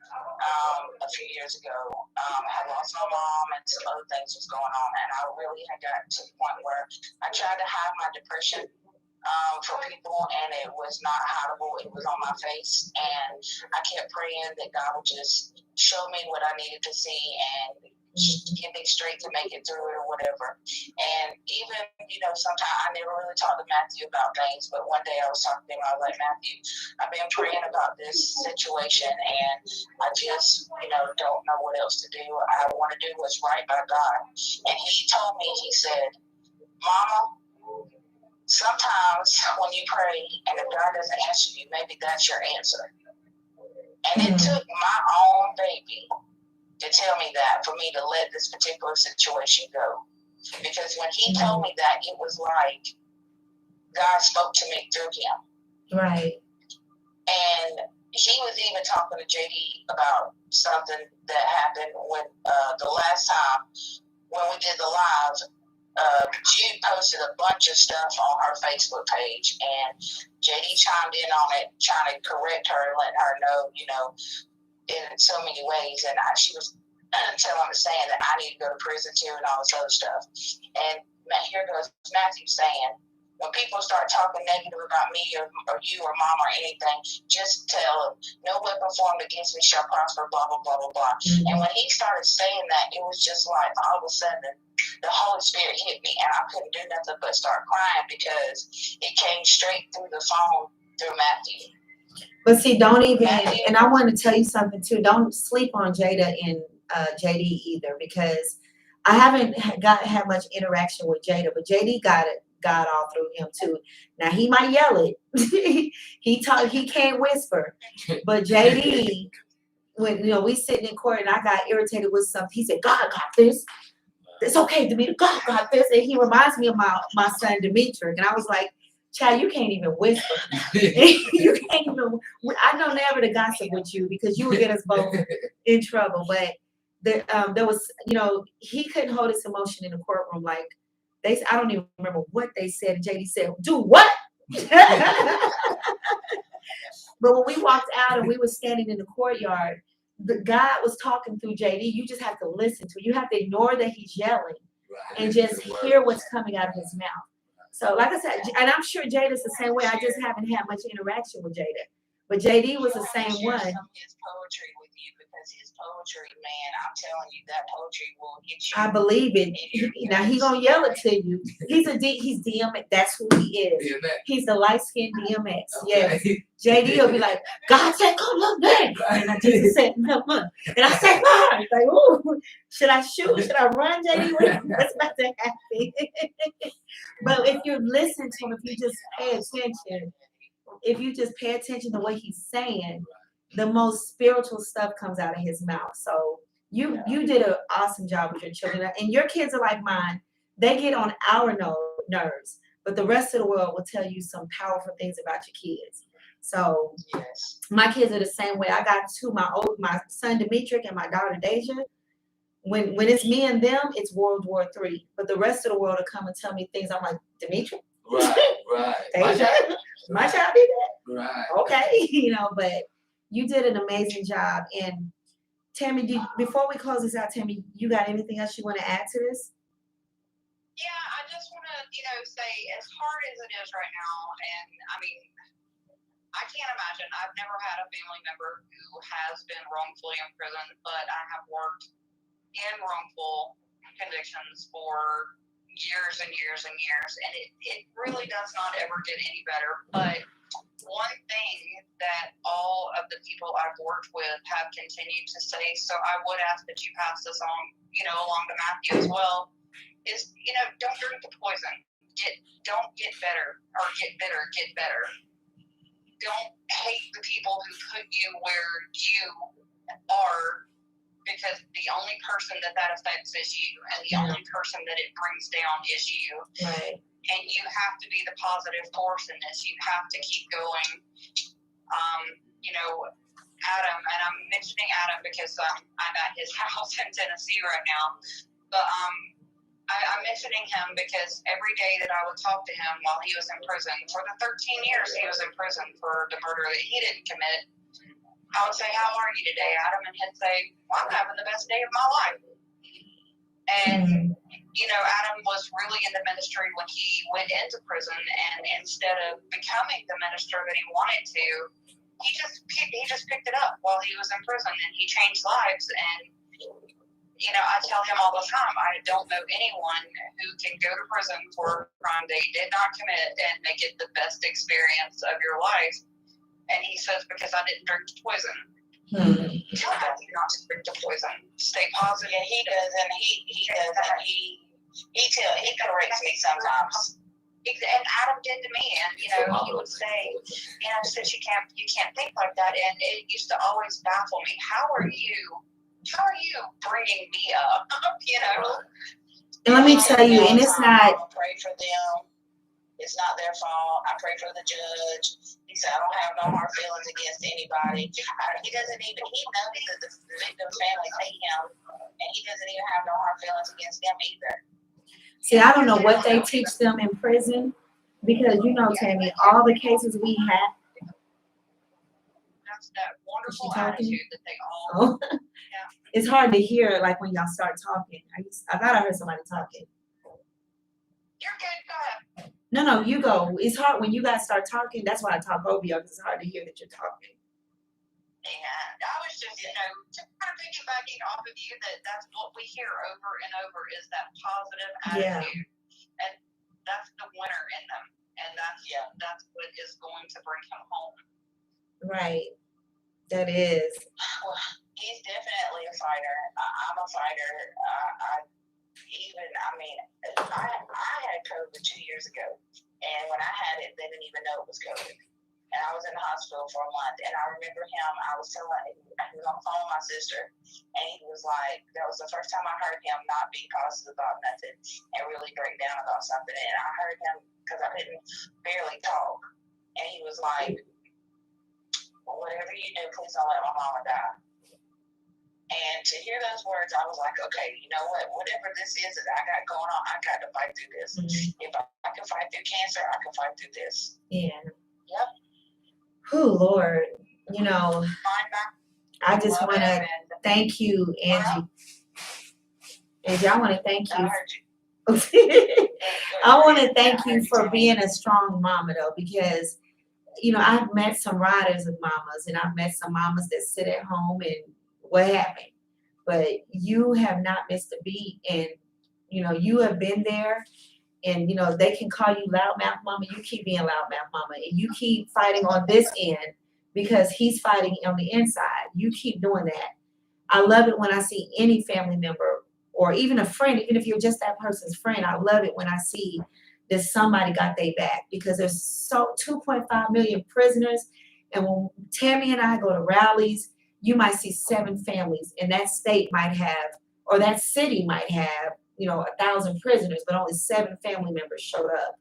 a few years ago. I had lost my mom and some other things was going on, and I really had gotten to the point where I tried to hide my depression for people, and it was not hideable. It was on my face, and I kept praying that God would just show me what I needed to see and give me strength to make it through it or whatever. And even, sometimes I never really talked to Matthew about things, but one day I was talking to him, I was like, Matthew, I've been praying about this situation and I just, don't know what else to do. I want to do what's right by God. And he told me, he said, Mama, sometimes when you pray and if God doesn't answer you, maybe that's your answer. And it took my own baby to tell me that, for me to let this particular situation go. Because when he told me that, it was like God spoke to me through him. Right. And he was even talking to JD about something that happened when the last time when we did the live, Jude posted a bunch of stuff on her Facebook page, and JD chimed in on it, trying to correct her and let her know, in so many ways, and she was saying that I need to go to prison too and all this other stuff. And here goes Matthew saying, when people start talking negative about me or you or mom or anything, just tell them, no weapon formed against me shall prosper, blah, blah, blah, blah, blah. And when he started saying that, it was just like all of a sudden the Holy Spirit hit me and I couldn't do nothing but start crying because it came straight through the phone through Matthew. But see, don't even, and I want to tell you something too. Don't sleep on Jada and JD either, because I haven't had much interaction with Jada, but JD got all through him too. Now he might yell it. He can't whisper, but JD, when we sitting in court and I got irritated with something, he said, "God got this. It's okay, Demetri. God got this." And he reminds me of my son Demetri, and I was like, child, you can't even whisper. You can't even. I know never to gossip with you because you would get us both in trouble. But there was, he couldn't hold his emotion in the courtroom. Like I don't even remember what they said. JD said, "Do what?" But when we walked out and we were standing in the courtyard, God was talking through JD. You just have to listen to it. You have to ignore that he's yelling and just hear what's coming out of his mouth. So, like I said, and I'm sure Jada's the same way. I just haven't had much interaction with Jada. But JD was the same one. Some of his poetry with you, because his poetry, man, I'm telling you, that poetry will get you. I believe it. Now he gonna yell it to you. He's DMX. That's who he is. DMX. He's the light skinned DMX. Okay. Yes. JD will be like, "God said, come look man." And I just said, "No, and I said, "Fine." Like, "Ooh, should I shoot? Should I run, JD? What's about to happen?" But if you listen to him, if you just pay attention to what he's saying, the most spiritual stuff comes out of his mouth. So you did an awesome job with your children, and your kids are like mine. They get on our nerves, but the rest of the world will tell you some powerful things about your kids. So yes, my kids are the same way. I got my son Demetri and my daughter Deja. When it's me and them, it's World War III. But the rest of the world will come and tell me things. I'm like, Demetri? Right. My child did that? Right. Okay. But you did an amazing job. And Tammy, before we close this out, Tammy, you got anything else you want to add to this? Yeah, I just want to, say, as hard as it is right now, and I mean, I can't imagine. I've never had a family member who has been wrongfully imprisoned, but I have worked in wrongful convictions for years and years and years, and it really does not ever get any better. But one thing that all of the people I've worked with have continued to say, so I would ask that you pass this on, along to Matthew as well, is, don't drink the poison. Don't get better or get bitter, get better. Don't hate the people who put you where you are, because the only person that affects is you, and the only person that it brings down is you. Right. And you have to be the positive force in this. You have to keep going. Adam, and I'm mentioning Adam because I'm at his house in Tennessee right now, but I'm mentioning him because every day that I would talk to him while he was in prison, for the 13 years he was in prison for the murder that he didn't commit, I would say, "How are you today, Adam?" And he'd say, "Well, I'm having the best day of my life." And Adam was really in the ministry when he went into prison, and instead of becoming the minister that he wanted to, he just picked it up while he was in prison, and he changed lives. And I tell him all the time, I don't know anyone who can go to prison for a crime they did not commit and make it the best experience of your life. And he says, "Because I didn't drink the poison." Tell Matthew not to drink the poison. Stay positive. And he does, and he does, and he corrects me sometimes. And Adam did to me, and he would say, "Sis, you can't think like that." And it used to always baffle me. How are you bringing me up? And let me tell you, and it's not. I pray for them. It's not their fault. I pray for the judge. He said, "I don't have no hard feelings against anybody." He doesn't even. He knows that the victim's families hate him, and he doesn't even have no hard feelings against them either. See, I don't know what they teach them in prison, because Tammy, all the cases we have. That's that wonderful attitude that they all. Oh. It's hard to hear, like when y'all start talking. I thought I heard somebody talking. You're good. Go ahead. No, you go. It's hard when you guys start talking. That's why I talk over you, because it's hard to hear that you're talking. And I was just, just kind of piggybacking off of you, that's what we hear over and over is that positive attitude. Yeah. And that's the winner in them. And that's what is going to bring him home. Right. That is. Well, he's definitely a fighter. I'm a fighter. I had COVID 2 years ago, and when I had it, they didn't even know it was COVID. And I was in the hospital for a month, and I remember him. I was telling him, he was on the phone with my sister, and he was like, that was the first time I heard him not be positive about nothing and really break down about something. And I heard him, because I didn't barely talk, and he was like, "Well, whatever you do, please don't let my mama die." And to hear those words, I was like, okay, you know what? Whatever this is that I got going on, I got to fight through this. Mm-hmm. If I can fight through cancer, I can fight through this. Yeah. Yep. Oh, Lord. I just want to thank you, Angie. Angie, I want to thank you. I want to thank you for being a strong mama, though, because, I've met some riders of mamas, and I've met some mamas that sit at home and what happened, but you have not missed a beat, and you have been there, and they can call you loudmouth mama. You keep being loudmouth mama, and you keep fighting on this end because he's fighting on the inside. You keep doing that. I love it when I see any family member or even a friend, even if you're just that person's friend. I love it when I see that somebody got their back, because there's 2.5 million prisoners, and when Tammy and I go to rallies, you might see 7 families, and that state might have, or that city might have, 1,000 prisoners, but only 7 family members showed up.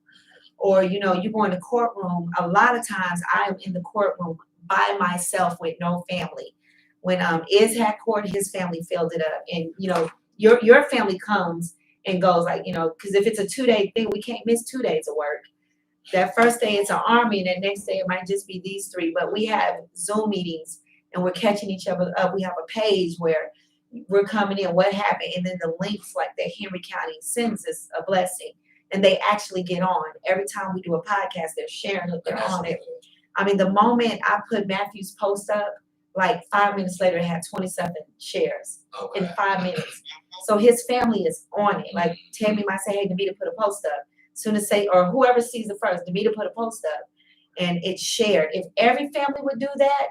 Or, you go in the courtroom, a lot of times I am in the courtroom by myself with no family. When Iz had court, his family filled it up. And, your family comes and goes, like, because if it's a 2-day thing, we can't miss 2 days of work. That first day it's an army, and the next day it might just be these 3. But we have Zoom meetings, and we're catching each other up. We have a page where we're coming in, what happened, and then the links, like the Henry County Census, a blessing. And they actually get on. Every time we do a podcast, they're sharing it, they're on it. I mean, the moment I put Matthew's post up, like 5 minutes later, it had 27 shares in 5 minutes. So his family is on it. Like Tammy might say, "Hey, Demita, put a post up." Soon as or whoever sees it first, Demita put a post up. and it's shared. If every family would do that,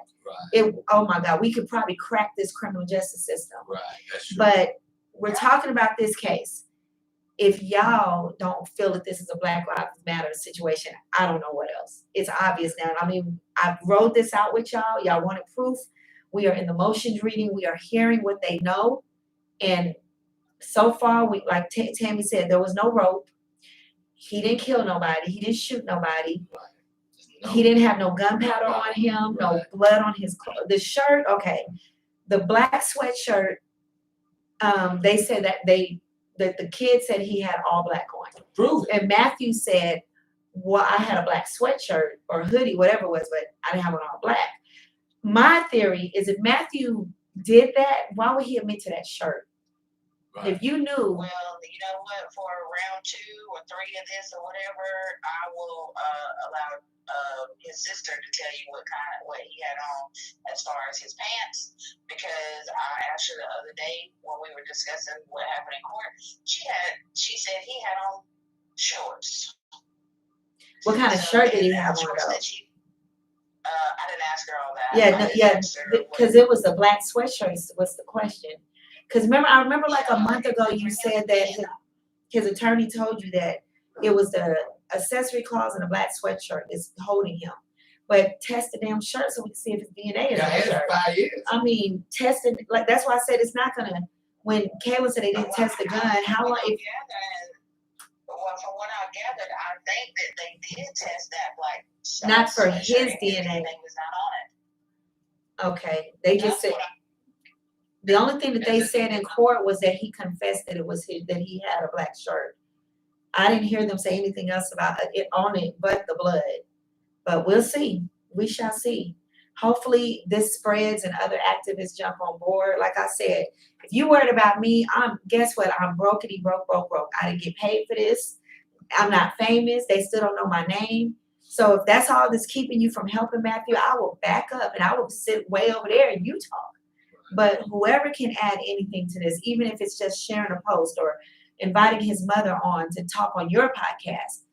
Right. oh my God, we could probably crack this criminal justice system. Right. That's true. But we're talking about this case. If y'all don't feel that this is a Black Lives Matter situation, I don't know what else. It's obvious now. I mean, I wrote this out with y'all. Y'all wanted proof. We are in the motions reading. We are hearing what they know. And so far, we like Tammy said, there was no rope. He didn't kill nobody. He didn't shoot nobody. No. He didn't have no gunpowder on him, no Right. blood on his clothes. The shirt, okay. The black sweatshirt, they said that the kid said he had all black on. Prove it. And Matthew said, well, I had a black sweatshirt or hoodie, whatever it was, but I didn't have it all black. My theory is if Matthew did that, why would he admit to that shirt? Right. If you knew. Well, you know what? For round 2 or 3 of this or whatever, I will allow his sister to tell you what he had on as far as his pants, because I asked her the other day when we were discussing what happened in court. She said he had on shorts. What kind of shirt did he have on though? I didn't ask her all that. Yeah, because it was a black sweatshirt. What's the question? Because I remember like a month ago you said that his attorney told you that it was the accessory clause in a black sweatshirt is holding him. But test the damn shirt so we can see if it's DNA in Yeah, that it's shirt. 5 years. I mean, testing, like that's why I said it's not gonna. When Kayla said they didn't test the gun, how long? From what I gathered, I think that they did test that black. Not for sweatshirt, his and DNA. everything was not on it. Okay, they just said the only thing that they said in court was that he confessed that it was that he had a black shirt. I didn't hear them say anything else about it on it but the blood. But we'll see. We shall see. Hopefully this spreads and other activists jump on board. Like I said, if you worried about me, guess what? I'm brokety broke. I didn't get paid for this. I'm not famous. They still don't know my name. So if that's all that's keeping you from helping Matthew, I will back up and I will sit way over there and you talk. But whoever can add anything to this, even if it's just sharing a post or inviting his mother on to talk on your podcast,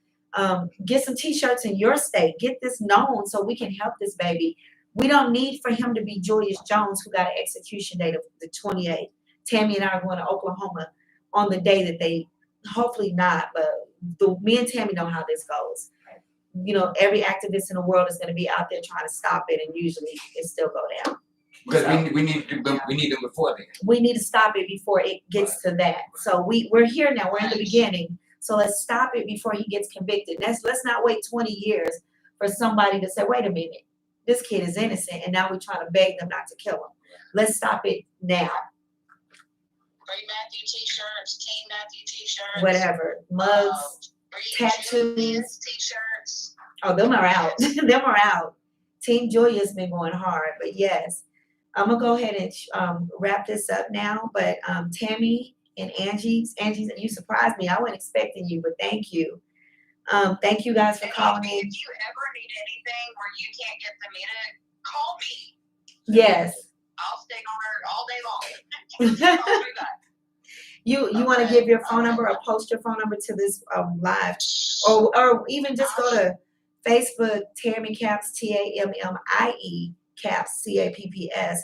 get some t-shirts in your state, get this known so we can help this baby. We don't need for him to be Julius Jones, who got an execution date of the 28th. Tammy and I are going to Oklahoma on the day that they, hopefully not, but me and Tammy know how this goes. You know, every activist in the world is going to be out there trying to stop it, and usually it still go down. Because So, we need them before then. we need to stop it before it gets to that. So we're here now. We're in the beginning. So let's stop it before he gets convicted. Let's not wait 20 years for somebody to say, wait a minute, this kid is innocent, and now we're trying to beg them not to kill him. Let's stop it now. Free Matthew t-shirts, King Matthew t-shirts, Whatever. Mugs, tattoos. T-shirts. Oh, them are out. Them are out. Team Julia's been going hard, but yes. I'm gonna go ahead and wrap this up now. But Tammy and Angie, you surprised me. I wasn't expecting you, but thank you. Thank you guys for calling in. If you ever need anything where you can't get the meeting, call me. Yes. I'll stay on her all day long. I'll do that. You want to give your phone number or post your phone number to this live, or even just go to Facebook, Tammy Capps, TAMMIE Capps, CAPPS,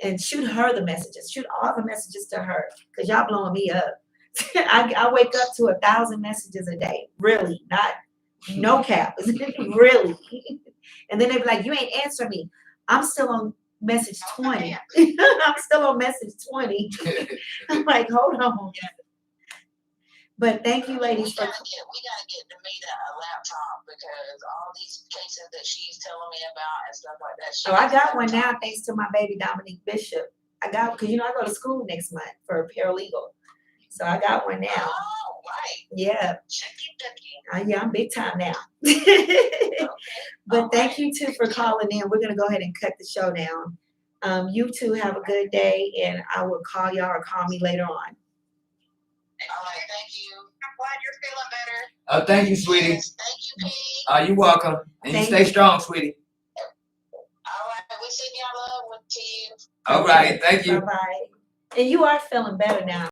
and shoot her the messages. Shoot all the messages to her, because y'all blowing me up. I wake up to 1,000 messages a day. Really, not no cap. Really. And then they be like, you ain't answering me. I'm still on message 20. I'm still on message 20. I'm like, hold on. But thank you, ladies, we gotta get Demita a laptop, because all these cases that she's telling me about and stuff like that. I got one now thanks to my baby Dominique Bishop. Because I go to school next month for a paralegal. So I got one now. Oh, right. Yeah. Chucky. Yeah, I'm big time now. But thank you too for calling in. We're gonna go ahead and cut the show down. You two have a good day, and I will call y'all or call me later on. All right, thank you. I'm glad you're feeling better. Oh, thank you, sweetie. Yes, thank you, P. You're welcome. And you stay strong, sweetie. All right, we send y'all love with you. All right, thank you. Bye-bye. And you are feeling better now.